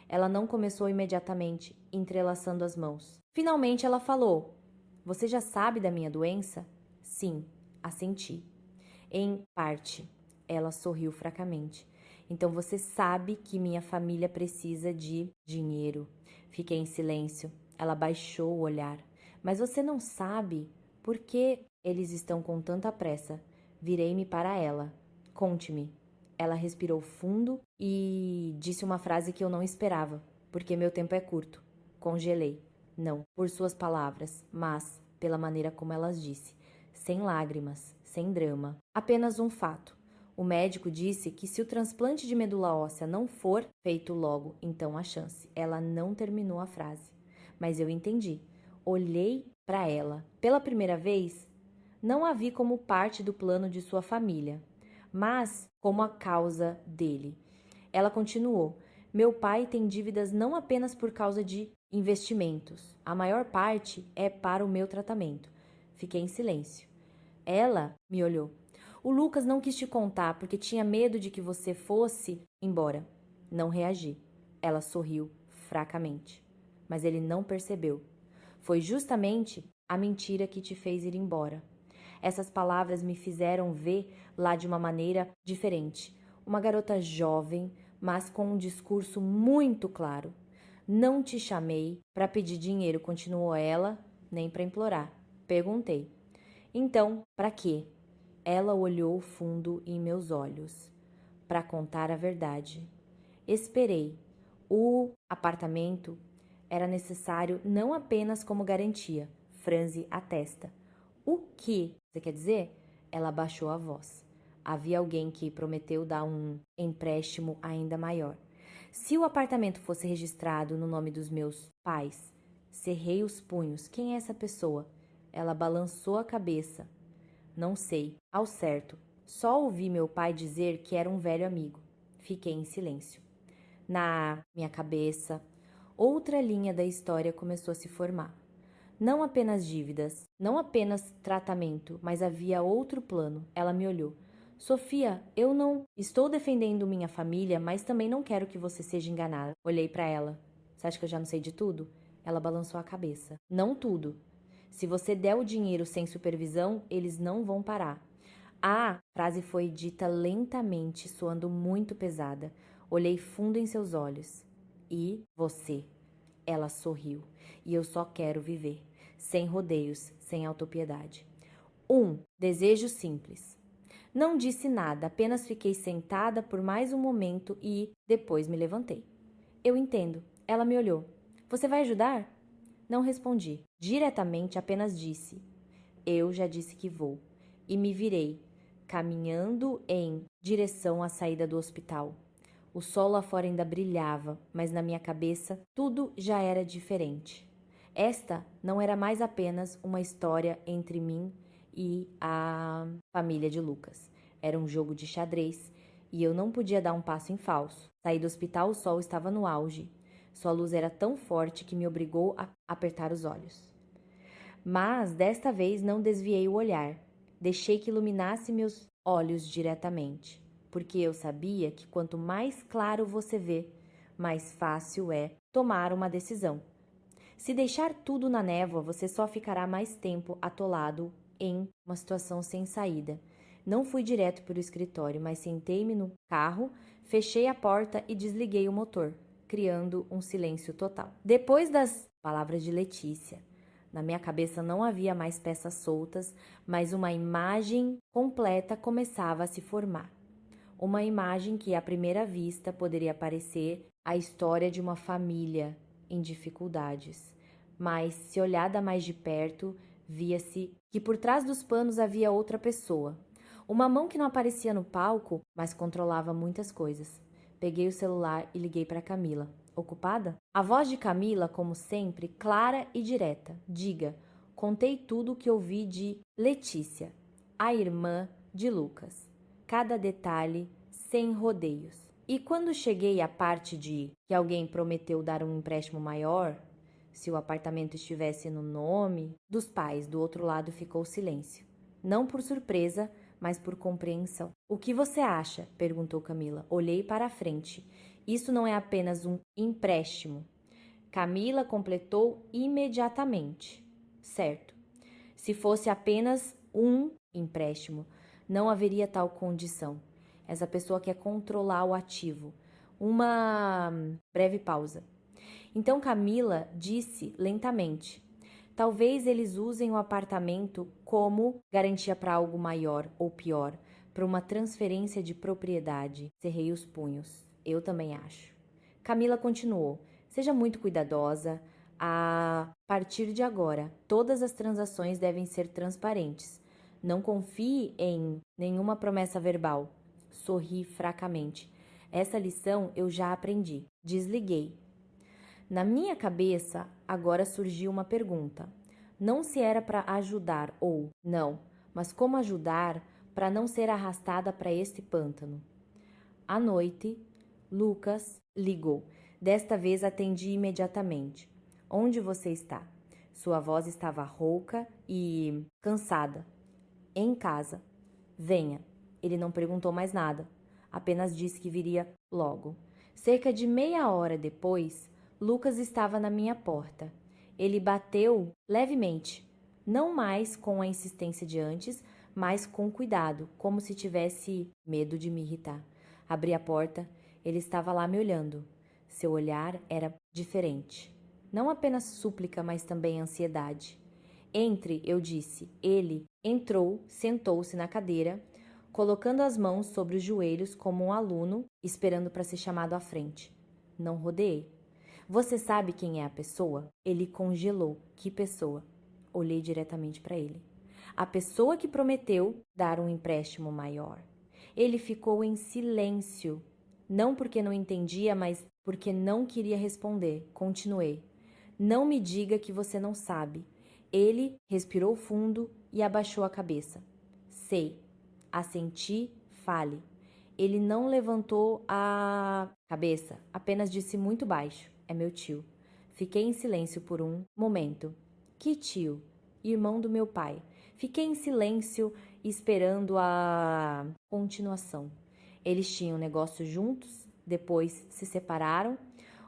Ela não começou imediatamente, entrelaçando as mãos. Finalmente ela falou: Você já sabe da minha doença? Sim, assenti. Em parte. Ela sorriu fracamente. Então você sabe que minha família precisa de dinheiro. Fiquei em silêncio. Ela baixou o olhar. Mas você não sabe por que eles estão com tanta pressa. Virei-me para ela. Conte-me. Ela respirou fundo e disse uma frase que eu não esperava, porque meu tempo é curto. Congelei. Não por suas palavras, mas pela maneira como elas disse. Sem lágrimas, sem drama. Apenas um fato. O médico disse que se o transplante de medula óssea não for feito logo, então há chance. Ela não terminou a frase. Mas eu entendi. Olhei para ela. Pela primeira vez, não a vi como parte do plano de sua família, mas como a causa dele. Ela continuou: Meu pai tem dívidas não apenas por causa de investimentos. A maior parte é para o meu tratamento. Fiquei em silêncio. Ela me olhou. O Lucas não quis te contar porque tinha medo de que você fosse embora. Não reagi. Ela sorriu fracamente. Mas ele não percebeu. Foi justamente a mentira que te fez ir embora. Essas palavras me fizeram ver lá de uma maneira diferente. Uma garota jovem, mas com um discurso muito claro. Não te chamei para pedir dinheiro, continuou ela, nem para implorar. Perguntei. Então, para quê? Ela olhou fundo em meus olhos. Para contar a verdade. Esperei. O apartamento era necessário não apenas como garantia. Franze a testa. O que você quer dizer? Ela baixou a voz. Havia alguém que prometeu dar um empréstimo ainda maior. Se o apartamento fosse registrado no nome dos meus pais, cerrei os punhos. Quem é essa pessoa? Ela balançou a cabeça. Não sei, ao certo. Só ouvi meu pai dizer que era um velho amigo. Fiquei em silêncio. Na minha cabeça, outra linha da história começou a se formar. Não apenas dívidas, não apenas tratamento, mas havia outro plano. Ela me olhou. Sofia, eu não estou defendendo minha família, mas também não quero que você seja enganada. Olhei para ela. Você acha que eu já não sei de tudo? Ela balançou a cabeça. Não tudo. Se você der o dinheiro sem supervisão, eles não vão parar. A frase foi dita lentamente, soando muito pesada. Olhei fundo em seus olhos. E você? Ela sorriu. E eu só quero viver. Sem rodeios, sem autopiedade. 1. Desejo simples. Não disse nada, apenas fiquei sentada por mais um momento e depois me levantei. Eu entendo. Ela me olhou. Você vai ajudar? Não respondi. Diretamente apenas disse. Eu já disse que vou. E me virei, caminhando em direção à saída do hospital. O sol lá fora ainda brilhava, mas na minha cabeça tudo já era diferente. Esta não era mais apenas uma história entre mim e a família de Lucas. Era um jogo de xadrez e eu não podia dar um passo em falso. Saí do hospital, o sol estava no auge. Sua luz era tão forte que me obrigou a apertar os olhos. Mas desta vez não desviei o olhar. Deixei que iluminasse meus olhos diretamente, porque eu sabia que quanto mais claro você vê, mais fácil é tomar uma decisão. Se deixar tudo na névoa, você só ficará mais tempo atolado em uma situação sem saída. Não fui direto para o escritório, mas sentei-me no carro, fechei a porta e desliguei o motor, criando um silêncio total. Depois das palavras de Letícia, na minha cabeça não havia mais peças soltas, mas uma imagem completa começava a se formar. Uma imagem que, à primeira vista, poderia parecer a história de uma família em dificuldades. Mas, se olhada mais de perto, via-se que por trás dos panos havia outra pessoa. Uma mão que não aparecia no palco, mas controlava muitas coisas. Peguei o celular e liguei para Camila. Ocupada? A voz de Camila, como sempre, clara e direta. Diga, contei tudo o que ouvi de Letícia, a irmã de Lucas. Cada detalhe, sem rodeios. E quando cheguei à parte de que alguém prometeu dar um empréstimo maior, se o apartamento estivesse no nome dos pais, do outro lado ficou silêncio. Não por surpresa, mas por compreensão. O que você acha? Perguntou Camila. Olhei para a frente. Isso não é apenas um empréstimo. Camila completou imediatamente. Certo. Se fosse apenas um empréstimo, não haveria tal condição. Essa pessoa quer controlar o ativo. Uma breve pausa. Então Camila disse lentamente: talvez eles usem o apartamento como garantia para algo maior ou pior, para uma transferência de propriedade. Cerrei os punhos. Eu também acho. Camila continuou: seja muito cuidadosa. A partir de agora, todas as transações devem ser transparentes. Não confie em nenhuma promessa verbal. Sorri fracamente. Essa lição eu já aprendi. Desliguei. Na minha cabeça, agora surgiu uma pergunta. Não se era para ajudar ou não, mas como ajudar para não ser arrastada para este pântano. À noite, Lucas ligou. Desta vez atendi imediatamente. Onde você está? Sua voz estava rouca e cansada. Em casa. Venha. Ele não perguntou mais nada. Apenas disse que viria logo. Cerca de meia hora depois, Lucas estava na minha porta. Ele bateu levemente, não mais com a insistência de antes, mas com cuidado, como se tivesse medo de me irritar. Abri a porta, ele estava lá me olhando. Seu olhar era diferente. Não apenas súplica, mas também ansiedade. Entre, eu disse. Ele entrou, sentou-se na cadeira, colocando as mãos sobre os joelhos como um aluno, esperando para ser chamado à frente. Não rodeei. Você sabe quem é a pessoa? Ele congelou. Que pessoa? Olhei diretamente para ele. A pessoa que prometeu dar um empréstimo maior. Ele ficou em silêncio. Não porque não entendia, mas porque não queria responder. Continuei. Não me diga que você não sabe. Ele respirou fundo e abaixou a cabeça. Sei. Assenti, fale. Ele não levantou a cabeça, apenas disse muito baixo. É meu tio. Fiquei em silêncio por um momento. Que tio? Irmão do meu pai. Fiquei em silêncio, esperando a continuação. Eles tinham negócio juntos, depois se separaram.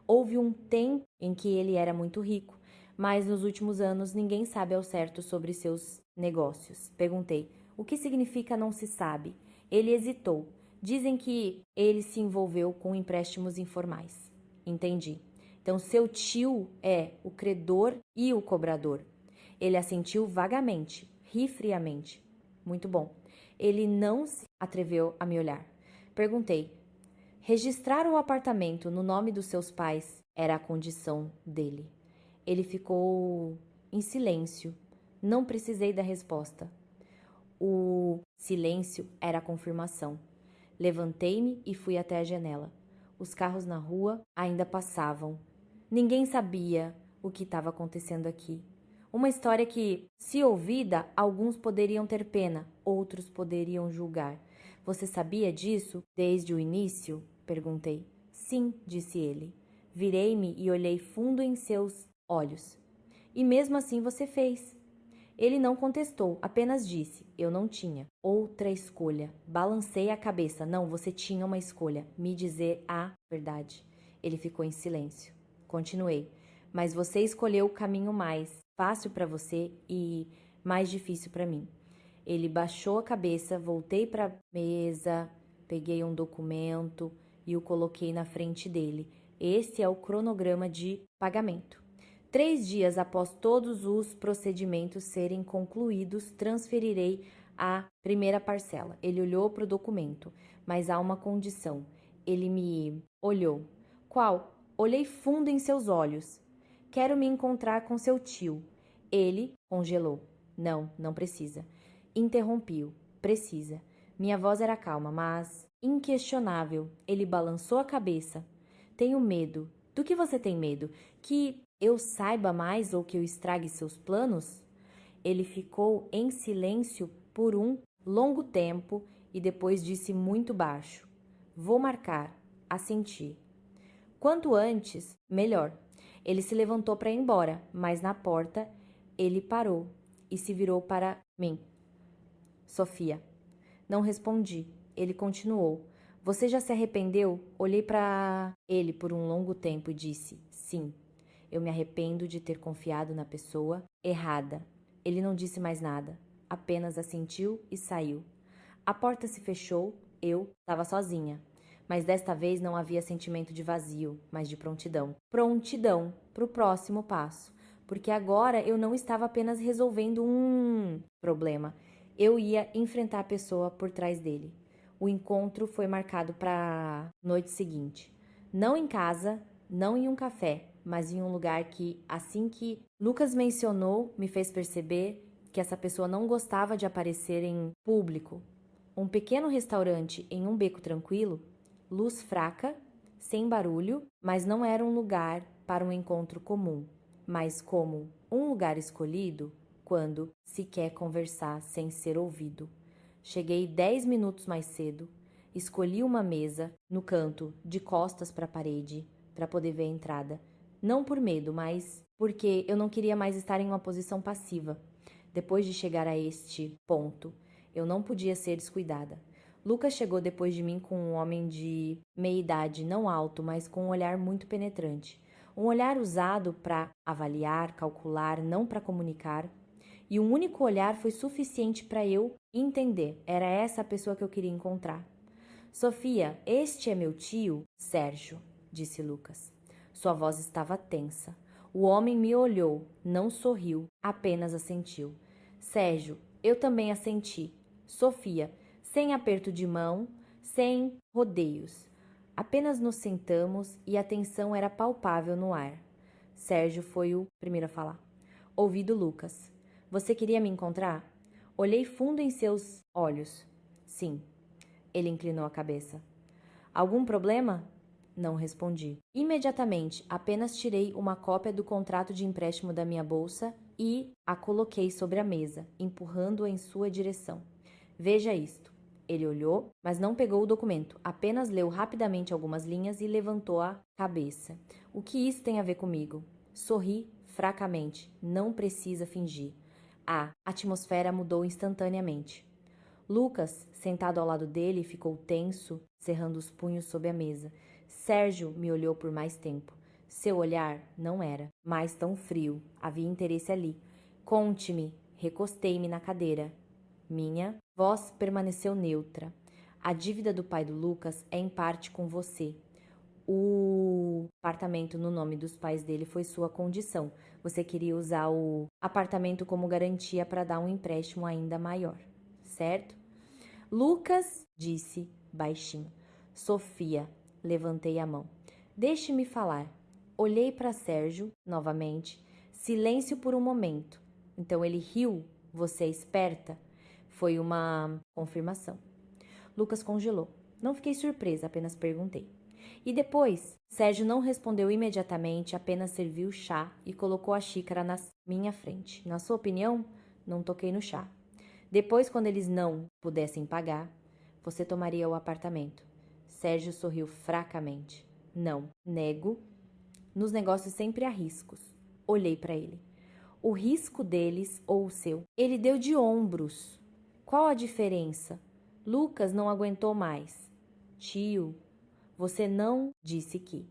Houve um tempo em que ele era muito rico, mas nos últimos anos ninguém sabe ao certo sobre seus negócios. Perguntei: o que significa não se sabe? Ele hesitou. Dizem que ele se envolveu com empréstimos informais. Entendi. Então, seu tio é o credor e o cobrador. Ele assentiu vagamente, ri friamente. Muito bom. Ele não se atreveu a me olhar. Perguntei: registrar o apartamento no nome dos seus pais era a condição dele. Ele ficou em silêncio. Não precisei da resposta. O silêncio era a confirmação. Levantei-me e fui até a janela. Os carros na rua ainda passavam. Ninguém sabia o que estava acontecendo aqui. Uma história que, se ouvida, alguns poderiam ter pena, outros poderiam julgar. Você sabia disso desde o início? Perguntei. Sim, disse ele. Virei-me e olhei fundo em seus olhos. E mesmo assim você fez. Ele não contestou, apenas disse: eu não tinha outra escolha. Balancei a cabeça. Não, você tinha uma escolha. Me dizer a verdade. Ele ficou em silêncio. Continuei. Mas você escolheu o caminho mais fácil para você e mais difícil para mim. Ele baixou a cabeça, voltei para a mesa, peguei um documento e o coloquei na frente dele. Esse é o cronograma de pagamento. 3 dias após todos os procedimentos serem concluídos, transferirei a primeira parcela. Ele olhou para o documento, mas há uma condição. Ele me olhou. Qual? Olhei fundo em seus olhos. Quero me encontrar com seu tio. Ele congelou. Não, não precisa. Interrompi-o. Precisa. Minha voz era calma, mas inquestionável. Ele balançou a cabeça. Tenho medo. Do que você tem medo? Que eu saiba mais ou que eu estrague seus planos? Ele ficou em silêncio por um longo tempo e depois disse muito baixo: vou marcar. Assenti. Quanto antes, melhor. Ele se levantou para ir embora, mas na porta ele parou e se virou para mim. Sofia. Não respondi. Ele continuou. Você já se arrependeu? Olhei para ele por um longo tempo e disse: sim. Eu me arrependo de ter confiado na pessoa errada. Ele não disse mais nada, apenas assentiu e saiu. A porta se fechou, eu estava sozinha. Mas desta vez não havia sentimento de vazio, mas de prontidão. Prontidão para o próximo passo. Porque agora eu não estava apenas resolvendo um problema. Eu ia enfrentar a pessoa por trás dele. O encontro foi marcado para a noite seguinte. Não em casa, não em um café, mas em um lugar que, assim que Lucas mencionou, me fez perceber que essa pessoa não gostava de aparecer em público. Um pequeno restaurante em um beco tranquilo, luz fraca, sem barulho, mas não era um lugar para um encontro comum, mas como um lugar escolhido quando se quer conversar sem ser ouvido. Cheguei 10 minutos mais cedo, escolhi uma mesa no canto, de costas para a parede, para poder ver a entrada. Não por medo, mas porque eu não queria mais estar em uma posição passiva. Depois de chegar a este ponto, eu não podia ser descuidada. Lucas chegou depois de mim com um homem de meia idade, não alto, mas com um olhar muito penetrante. Um olhar usado para avaliar, calcular, não para comunicar. E um único olhar foi suficiente para eu entender. Era essa a pessoa que eu queria encontrar. Sofia, este é meu tio, Sérgio, disse Lucas. Sua voz estava tensa. O homem me olhou, não sorriu, apenas assentiu. Sérgio, eu também assenti. Sofia, sem aperto de mão, sem rodeios. Apenas nos sentamos e a tensão era palpável no ar. Sérgio foi o primeiro a falar. Ouvi do Lucas. Você queria me encontrar? Olhei fundo em seus olhos. Sim. Ele inclinou a cabeça. Algum problema? Não respondi. Imediatamente, apenas tirei uma cópia do contrato de empréstimo da minha bolsa e a coloquei sobre a mesa, empurrando-a em sua direção. Veja isto. Ele olhou, mas não pegou o documento, apenas leu rapidamente algumas linhas e levantou a cabeça. O que isso tem a ver comigo? Sorri fracamente. Não precisa fingir. A atmosfera mudou instantaneamente. Lucas, sentado ao lado dele, ficou tenso, cerrando os punhos sob a mesa. Sérgio me olhou por mais tempo. Seu olhar não era mais tão frio. Havia interesse ali. Conte-me. Recostei-me na cadeira. Minha voz permaneceu neutra. A dívida do pai do Lucas é em parte com você. o apartamento no nome dos pais dele foi sua condição. Você queria usar o apartamento como garantia para dar um empréstimo ainda maior, certo? Lucas disse baixinho. Sofia, levantei a mão. Deixe-me falar. Olhei para Sérgio novamente. Silêncio por um momento. Então ele riu. Você é esperta? Foi uma confirmação. Lucas congelou. Não fiquei surpresa, apenas perguntei. E depois? Sérgio não respondeu imediatamente, apenas serviu chá e colocou a xícara na minha frente. Na sua opinião, não toquei no chá. Depois, quando eles não pudessem pagar, você tomaria o apartamento. Sérgio sorriu fracamente. Não, nego. Nos negócios sempre há riscos. Olhei para ele. O risco deles ou o seu? Ele deu de ombros. Qual a diferença? Lucas não aguentou mais. Tio, você não disse que.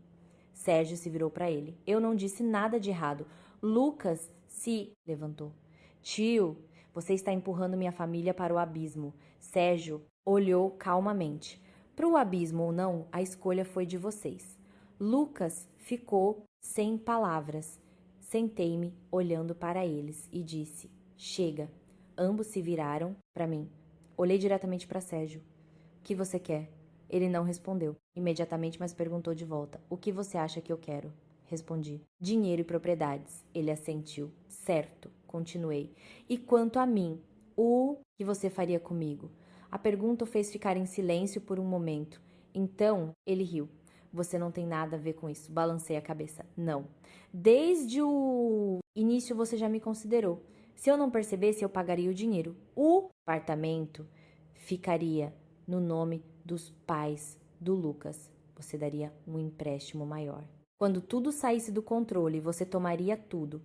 Sérgio se virou para ele. Eu não disse nada de errado. Lucas se levantou. Tio, você está empurrando minha família para o abismo. Sérgio olhou calmamente. Para o abismo ou não, a escolha foi de vocês. Lucas ficou sem palavras. Sentei-me olhando para eles e disse: Chega. Ambos se viraram para mim. Olhei diretamente para Sérgio. O que você quer? Ele não respondeu imediatamente, mas perguntou de volta. O que você acha que eu quero? Respondi. Dinheiro e propriedades. Ele assentiu. Certo, continuei. E quanto a mim, o que você faria comigo? A pergunta o fez ficar em silêncio por um momento. Então, ele riu. Você não tem nada a ver com isso. Balancei a cabeça. Não. Desde o início você já me considerou. Se eu não percebesse, eu pagaria o dinheiro. O apartamento ficaria no nome dos pais do Lucas. Você daria um empréstimo maior. Quando tudo saísse do controle, você tomaria tudo.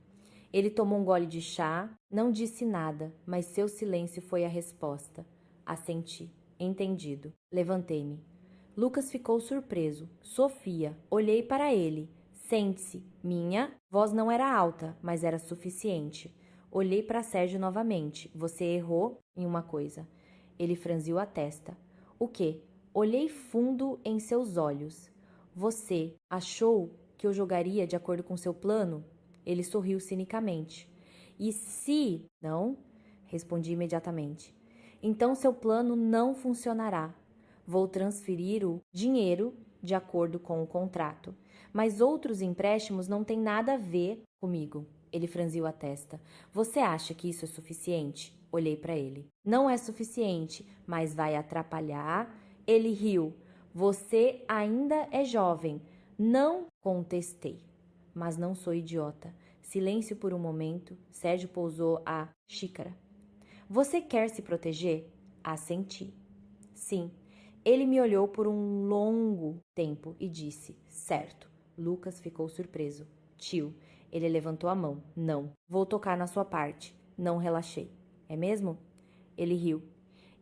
Ele tomou um gole de chá, não disse nada, mas seu silêncio foi a resposta. Assenti. Entendido. Levantei-me. Lucas ficou surpreso. Sofia, olhei para ele. Sente-se. Minha voz não era alta, mas era suficiente. Olhei para Sérgio novamente. Você errou em uma coisa. Ele franziu a testa. O quê? Olhei fundo em seus olhos. Você achou que eu jogaria de acordo com seu plano? Ele sorriu cinicamente. E se não? Respondi imediatamente. Então seu plano não funcionará. Vou transferir o dinheiro de acordo com o contrato. Mas outros empréstimos não têm nada a ver comigo. Ele franziu a testa. Você acha que isso é suficiente? Olhei para ele. Não é suficiente, mas vai atrapalhar. Ele riu. Você ainda é jovem. Não contestei. Mas não sou idiota. Silêncio por um momento. Sérgio pousou a xícara. Você quer se proteger? Assenti. Sim. Ele me olhou por um longo tempo e disse: Certo. Lucas ficou surpreso. Tio. Ele levantou a mão. Não. Vou tocar na sua parte. Não relaxei. É mesmo? Ele riu.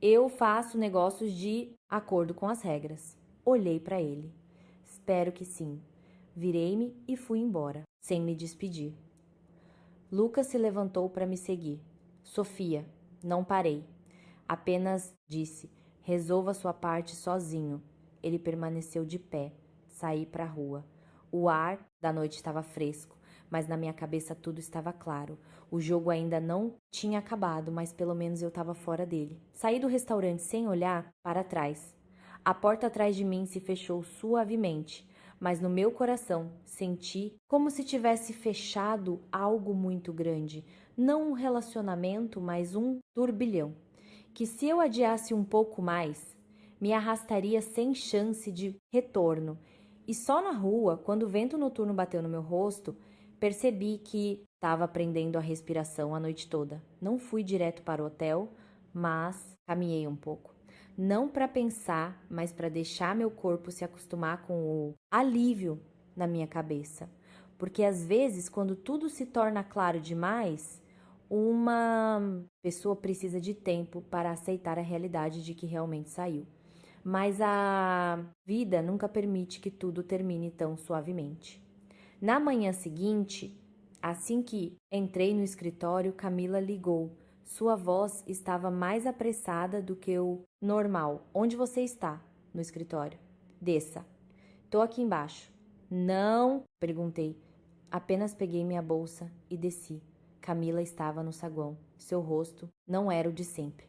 Eu faço negócios de acordo com as regras. Olhei para ele. Espero que sim. Virei-me e fui embora, sem me despedir. Lucas se levantou para me seguir. Sofia, não parei. Apenas disse: resolva sua parte sozinho. Ele permaneceu de pé. Saí para a rua. O ar da noite estava fresco, mas na minha cabeça tudo estava claro. O jogo ainda não tinha acabado, mas pelo menos eu estava fora dele. Saí do restaurante sem olhar para trás. A porta atrás de mim se fechou suavemente, mas no meu coração senti como se tivesse fechado algo muito grande. Não um relacionamento, mas um turbilhão, que se eu adiasse um pouco mais, me arrastaria sem chance de retorno. E só na rua, quando o vento noturno bateu no meu rosto, percebi que estava prendendo a respiração a noite toda. Não fui direto para o hotel, mas caminhei um pouco. Não para pensar, mas para deixar meu corpo se acostumar com o alívio na minha cabeça. Porque às vezes, quando tudo se torna claro demais, uma pessoa precisa de tempo para aceitar a realidade de que realmente saiu. Mas a vida nunca permite que tudo termine tão suavemente. Na manhã seguinte, assim que entrei no escritório, Camila ligou. Sua voz estava mais apressada do que o normal. Onde você está? No escritório. Desça. Tô aqui embaixo. Não, perguntei. Apenas peguei minha bolsa e desci. Camila estava no saguão. Seu rosto não era o de sempre.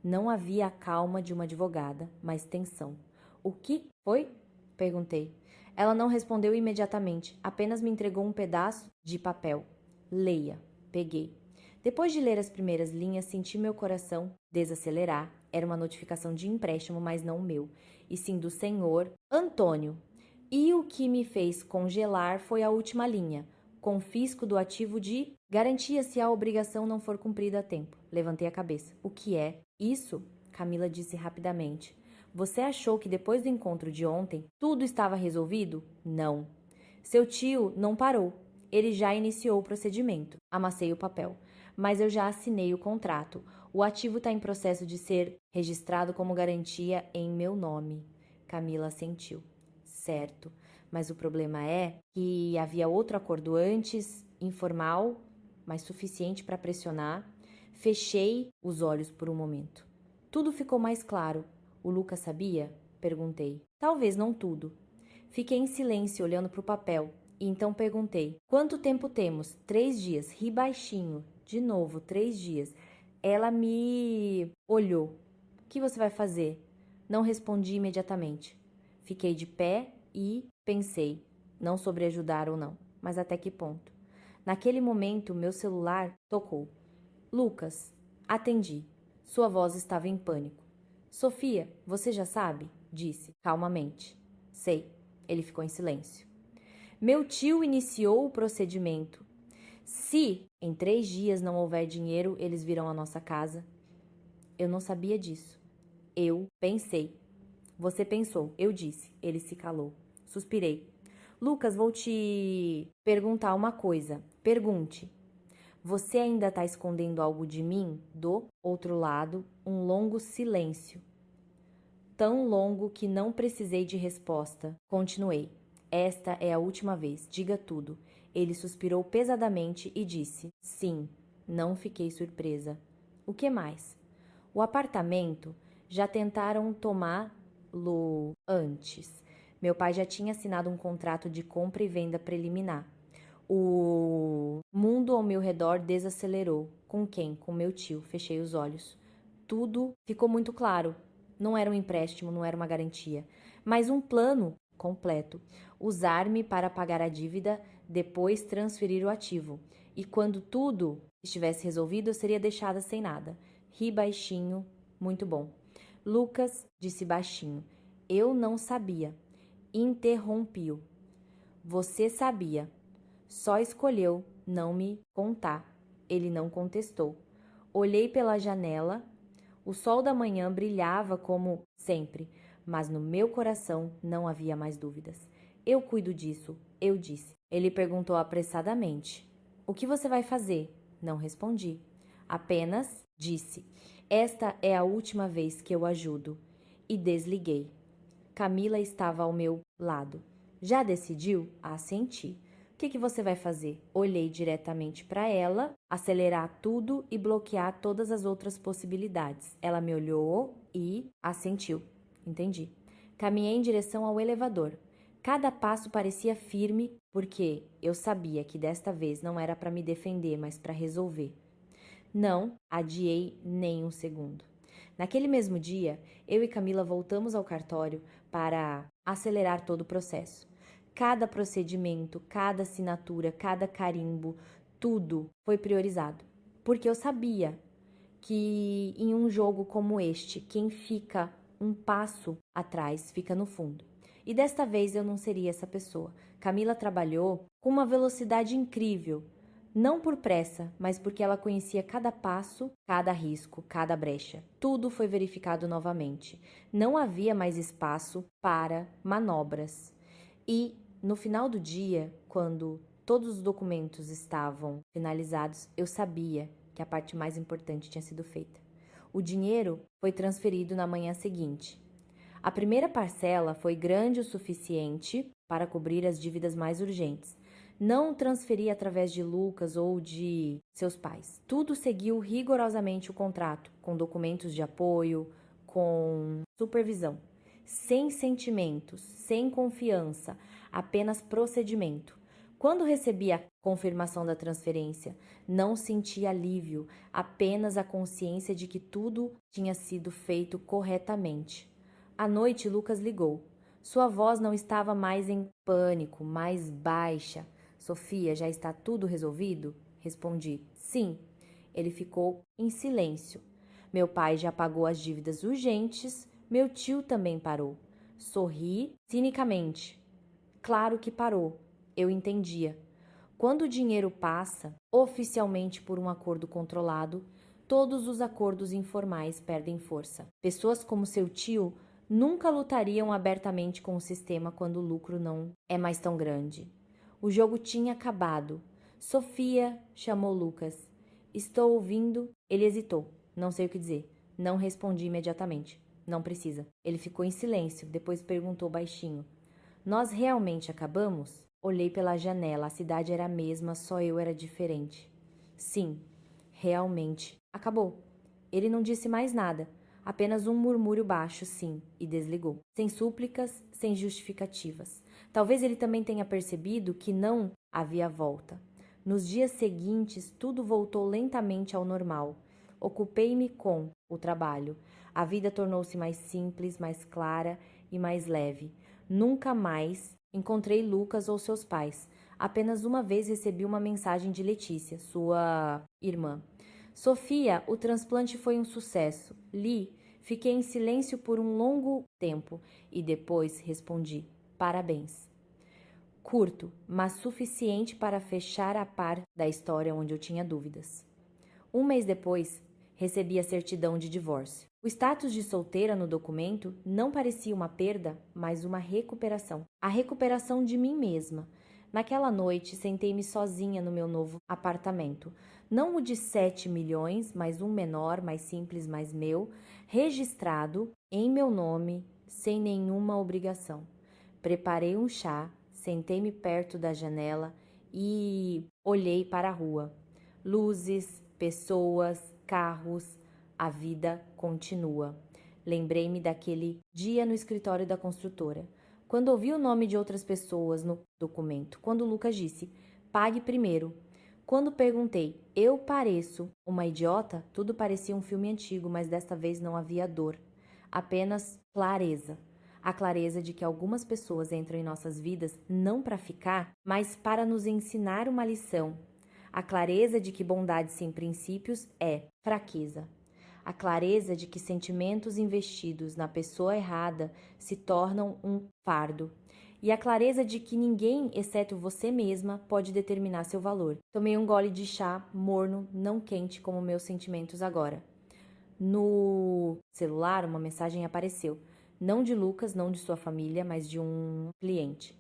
Não havia a calma de uma advogada, mas tensão. O que foi? Perguntei. Ela não respondeu imediatamente, apenas me entregou um pedaço de papel. Leia. Peguei. Depois de ler as primeiras linhas, senti meu coração desacelerar. Era uma notificação de empréstimo, mas não o meu, e sim do senhor Antônio. E o que me fez congelar foi a última linha. Confisco do ativo de garantia se a obrigação não for cumprida a tempo. Levantei a cabeça. O que é? Isso? Camila disse rapidamente. Você achou que depois do encontro de ontem tudo estava resolvido? Não. Seu tio não parou. Ele já iniciou o procedimento. Amassei o papel. Mas eu já assinei o contrato. O ativo está em processo de ser registrado como garantia em meu nome. Camila assentiu. Certo. Mas o problema é que havia outro acordo antes, informal, mas suficiente para pressionar. Fechei os olhos por um momento. Tudo ficou mais claro. O Lucas sabia? Perguntei. Talvez não tudo. Fiquei em silêncio olhando para o papel. E então perguntei: quanto tempo temos? 3 dias. Ri baixinho. De novo, 3 dias. Ela me olhou. O que você vai fazer? Não respondi imediatamente. Fiquei de pé e pensei, não sobre ajudar ou não, mas até que ponto. Naquele momento, meu celular tocou. Lucas, atendi. Sua voz estava em pânico. Sofia, você já sabe? Disse, calmamente. Sei. Ele ficou em silêncio. Meu tio iniciou o procedimento. Se em 3 dias não houver dinheiro, eles virão à nossa casa. Eu não sabia disso. Eu pensei. Você pensou, eu disse. Ele se calou. Suspirei. Lucas, vou te perguntar uma coisa. Pergunte. Você ainda está escondendo algo de mim? Do outro lado, um longo silêncio. Tão longo que não precisei de resposta. Continuei. Esta é a última vez. Diga tudo. Ele suspirou pesadamente e disse: sim. Não fiquei surpresa. O que mais? O apartamento já tentaram tomá-lo antes. Meu pai já tinha assinado um contrato de compra e venda preliminar. O mundo ao meu redor desacelerou. Com quem? Com meu tio. Fechei os olhos. Tudo ficou muito claro. Não era um empréstimo, não era uma garantia, mas um plano completo. Usar-me para pagar a dívida, depois transferir o ativo. E quando tudo estivesse resolvido, eu seria deixada sem nada. Ri baixinho, muito bom. Lucas disse baixinho: eu não sabia. Interrompi-o. Você sabia. Só escolheu não me contar. Ele não contestou. Olhei pela janela. O sol da manhã brilhava como sempre, mas no meu coração não havia mais dúvidas. Eu cuido disso, eu disse. Ele perguntou apressadamente: o que você vai fazer? Não respondi. Apenas disse: esta é a última vez que eu ajudo. E desliguei. Camila estava ao meu lado. Já decidiu? Assenti. O que você vai fazer? Olhei diretamente para ela, acelerar tudo e bloquear todas as outras possibilidades. Ela me olhou e assentiu. Entendi. Caminhei em direção ao elevador. Cada passo parecia firme, porque eu sabia que desta vez não era para me defender, mas para resolver. Não adiei nem um segundo. Naquele mesmo dia, eu e Camila voltamos ao cartório para acelerar todo o processo. Cada procedimento, cada assinatura, cada carimbo, tudo foi priorizado. Porque eu sabia que em um jogo como este, quem fica um passo atrás fica no fundo. E desta vez eu não seria essa pessoa. Camila trabalhou com uma velocidade incrível. Não por pressa, mas porque ela conhecia cada passo, cada risco, cada brecha. Tudo foi verificado novamente. Não havia mais espaço para manobras. E, no final do dia, quando todos os documentos estavam finalizados, eu sabia que a parte mais importante tinha sido feita. O dinheiro foi transferido na manhã seguinte. A primeira parcela foi grande o suficiente para cobrir as dívidas mais urgentes. Não transferi através de Lucas ou de seus pais. Tudo seguiu rigorosamente o contrato, com documentos de apoio, com supervisão. sem sentimentos, sem confiança, apenas procedimento. Quando recebi a confirmação da transferência, não senti alívio, apenas a consciência de que tudo tinha sido feito corretamente. À noite, Lucas ligou. Sua voz não estava mais em pânico, mais baixa. Sofia, já está tudo resolvido? Respondi, sim. Ele ficou em silêncio. Meu pai já pagou as dívidas urgentes, meu tio também parou. Sorri cinicamente. Claro que parou. Eu entendia. Quando o dinheiro passa, oficialmente por um acordo controlado, todos os acordos informais perdem força. Pessoas como seu tio nunca lutariam abertamente com o sistema quando o lucro não é mais tão grande. O jogo tinha acabado. Sofia, chamou Lucas. Estou ouvindo. Ele hesitou. Não sei o que dizer. Não respondi imediatamente. Não precisa. Ele ficou em silêncio, depois perguntou baixinho. Nós realmente acabamos? Olhei pela janela, a cidade era a mesma, só eu era diferente. Sim, realmente acabou. Ele não disse mais nada, apenas um murmúrio baixo, sim, e desligou. Sem súplicas, sem justificativas. Talvez ele também tenha percebido que não havia volta. Nos dias seguintes, tudo voltou lentamente ao normal. Ocupei-me com o trabalho. A vida tornou-se mais simples, mais clara e mais leve. Nunca mais encontrei Lucas ou seus pais. Apenas uma vez recebi uma mensagem de Letícia, sua irmã. Sofia, o transplante foi um sucesso. Li, fiquei em silêncio por um longo tempo e depois respondi: parabéns. Curto, mas suficiente para fechar a par da história onde eu tinha dúvidas. Um mês depois, recebi a certidão de divórcio. O status de solteira no documento não parecia uma perda, mas uma recuperação. A recuperação de mim mesma. Naquela noite, sentei-me sozinha no meu novo apartamento. Não o de 7 milhões, mas um menor, mais simples, mais meu, registrado em meu nome, sem nenhuma obrigação. Preparei um chá, sentei-me perto da janela e olhei para a rua. Luzes, pessoas, carros, a vida continua. Lembrei-me daquele dia no escritório da construtora, quando ouvi o nome de outras pessoas no documento, quando Lucas disse, pague primeiro. Quando perguntei, eu pareço uma idiota? Tudo parecia um filme antigo, mas desta vez não havia dor, apenas clareza. A clareza de que algumas pessoas entram em nossas vidas não para ficar, mas para nos ensinar uma lição. A clareza de que bondade sem princípios é fraqueza. A clareza de que sentimentos investidos na pessoa errada se tornam um fardo. E a clareza de que ninguém, exceto você mesma, pode determinar seu valor. Tomei um gole de chá morno, não quente como meus sentimentos agora. No celular, uma mensagem apareceu. Não de Lucas, não de sua família, mas de um cliente.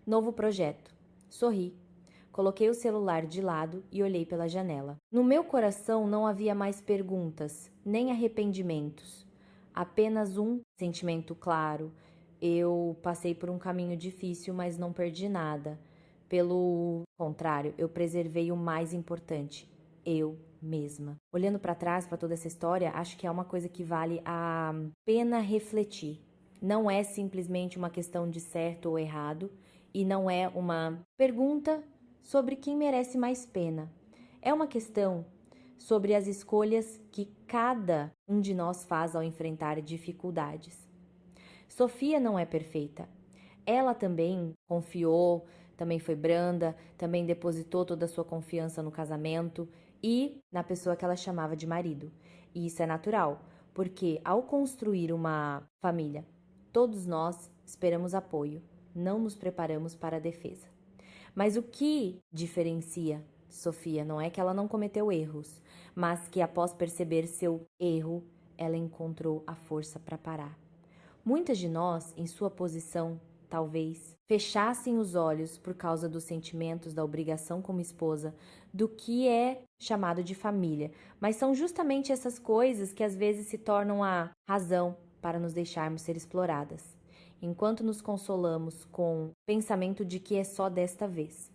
Novo projeto. Sorri. Coloquei o celular de lado e olhei pela janela. No meu coração não havia mais perguntas, nem arrependimentos. Apenas um sentimento claro. Eu passei por um caminho difícil, mas não perdi nada. Pelo contrário, eu preservei o mais importante, eu mesma. Olhando para trás, para toda essa história, acho que é uma coisa que vale a pena refletir. Não é simplesmente uma questão de certo ou errado, e não é uma pergunta sobre quem merece mais pena. É uma questão sobre as escolhas que cada um de nós faz ao enfrentar dificuldades. Sofia não é perfeita. Ela também confiou, também foi branda, também depositou toda a sua confiança no casamento e na pessoa que ela chamava de marido. E isso é natural, porque ao construir uma família, todos nós esperamos apoio, não nos preparamos para a defesa. Mas o que diferencia Sofia não é que ela não cometeu erros, mas que após perceber seu erro, ela encontrou a força para parar. Muitas de nós, em sua posição, talvez, fechassem os olhos por causa dos sentimentos da obrigação como esposa, do que é chamado de família, mas são justamente essas coisas que às vezes se tornam a razão para nos deixarmos ser exploradas, enquanto nos consolamos com o pensamento de que é só desta vez.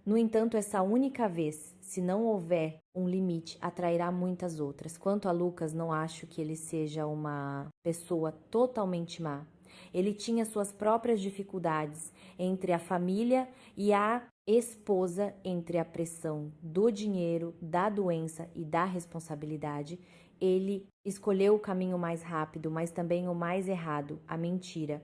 No entanto, essa única vez, se não houver um limite, atrairá muitas outras. Quanto a Lucas, não acho que ele seja uma pessoa totalmente má. Ele tinha suas próprias dificuldades entre a família e a esposa, entre a pressão do dinheiro, da doença e da responsabilidade. Ele escolheu o caminho mais rápido, mas também o mais errado, a mentira.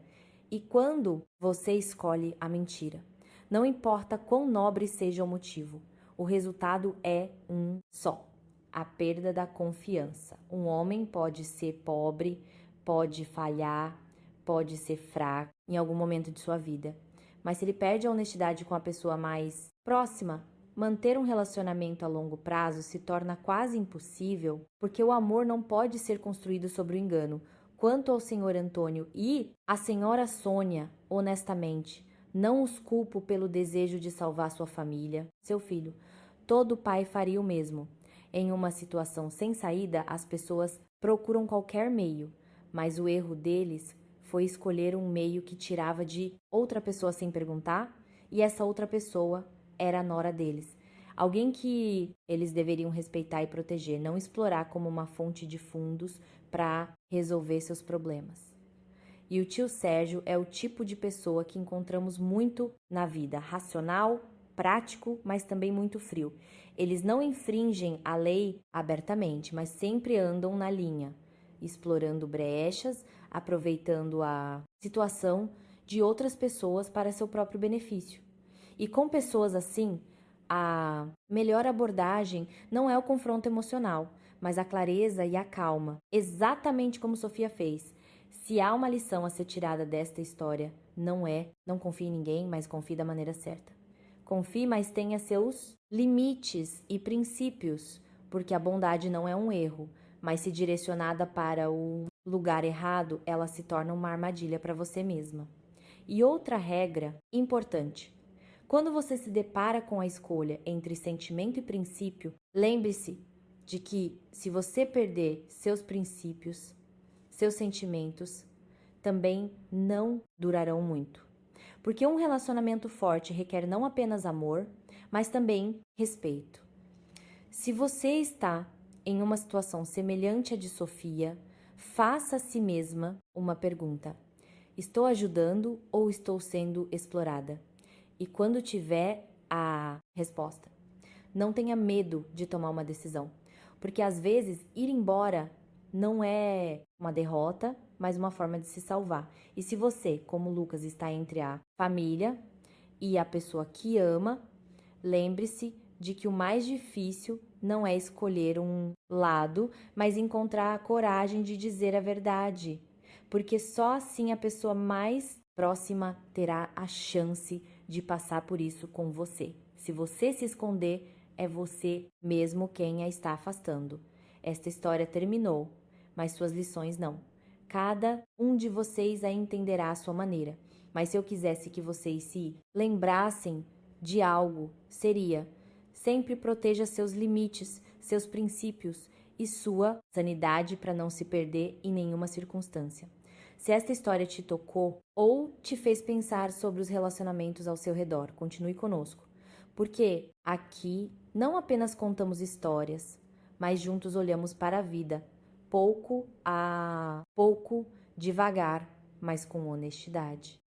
E quando você escolhe a mentira, não importa quão nobre seja o motivo, o resultado é um só: a perda da confiança. Um homem pode ser pobre, pode falhar, pode ser fraco em algum momento de sua vida, mas se ele perde a honestidade com a pessoa mais próxima, manter um relacionamento a longo prazo se torna quase impossível, porque o amor não pode ser construído sobre o engano. Quanto ao senhor Antônio e à senhora Sônia, honestamente, não os culpo pelo desejo de salvar sua família, seu filho. Todo pai faria o mesmo. Em uma situação sem saída, as pessoas procuram qualquer meio, mas o erro deles foi escolher um meio que tirava de outra pessoa sem perguntar, e essa outra pessoa era a nora deles. Alguém que eles deveriam respeitar e proteger, não explorar como uma fonte de fundos para resolver seus problemas. E o tio Sérgio é o tipo de pessoa que encontramos muito na vida, racional, prático, mas também muito frio. Eles não infringem a lei abertamente, mas sempre andam na linha, explorando brechas, aproveitando a situação de outras pessoas para seu próprio benefício. E com pessoas assim, a melhor abordagem não é o confronto emocional, mas a clareza e a calma, exatamente como Sofia fez. Se há uma lição a ser tirada desta história, não confie em ninguém, mas confie da maneira certa. Confie, mas tenha seus limites e princípios, porque a bondade não é um erro, mas se direcionada para o lugar errado, ela se torna uma armadilha para você mesma. E outra regra importante: quando você se depara com a escolha entre sentimento e princípio, lembre-se de que se você perder seus princípios, seus sentimentos também não durarão muito. Porque um relacionamento forte requer não apenas amor, mas também respeito. Se você está em uma situação semelhante à de Sofia, faça a si mesma uma pergunta: estou ajudando ou estou sendo explorada? E quando tiver a resposta, não tenha medo de tomar uma decisão, porque às vezes ir embora não é uma derrota, mas uma forma de se salvar. E se você, como Lucas, está entre a família e a pessoa que ama, lembre-se de que o mais difícil não é escolher um lado, mas encontrar a coragem de dizer a verdade, porque só assim a pessoa mais próxima terá a chance de passar por isso com você. Se você se esconder, é você mesmo quem a está afastando. Esta história terminou, mas suas lições não. Cada um de vocês a entenderá à sua maneira. Mas se eu quisesse que vocês se lembrassem de algo, seria: sempre proteja seus limites, seus princípios e sua sanidade para não se perder em nenhuma circunstância. Se esta história te tocou ou te fez pensar sobre os relacionamentos ao seu redor, continue conosco, porque aqui não apenas contamos histórias, mas juntos olhamos para a vida, pouco a pouco, devagar, mas com honestidade.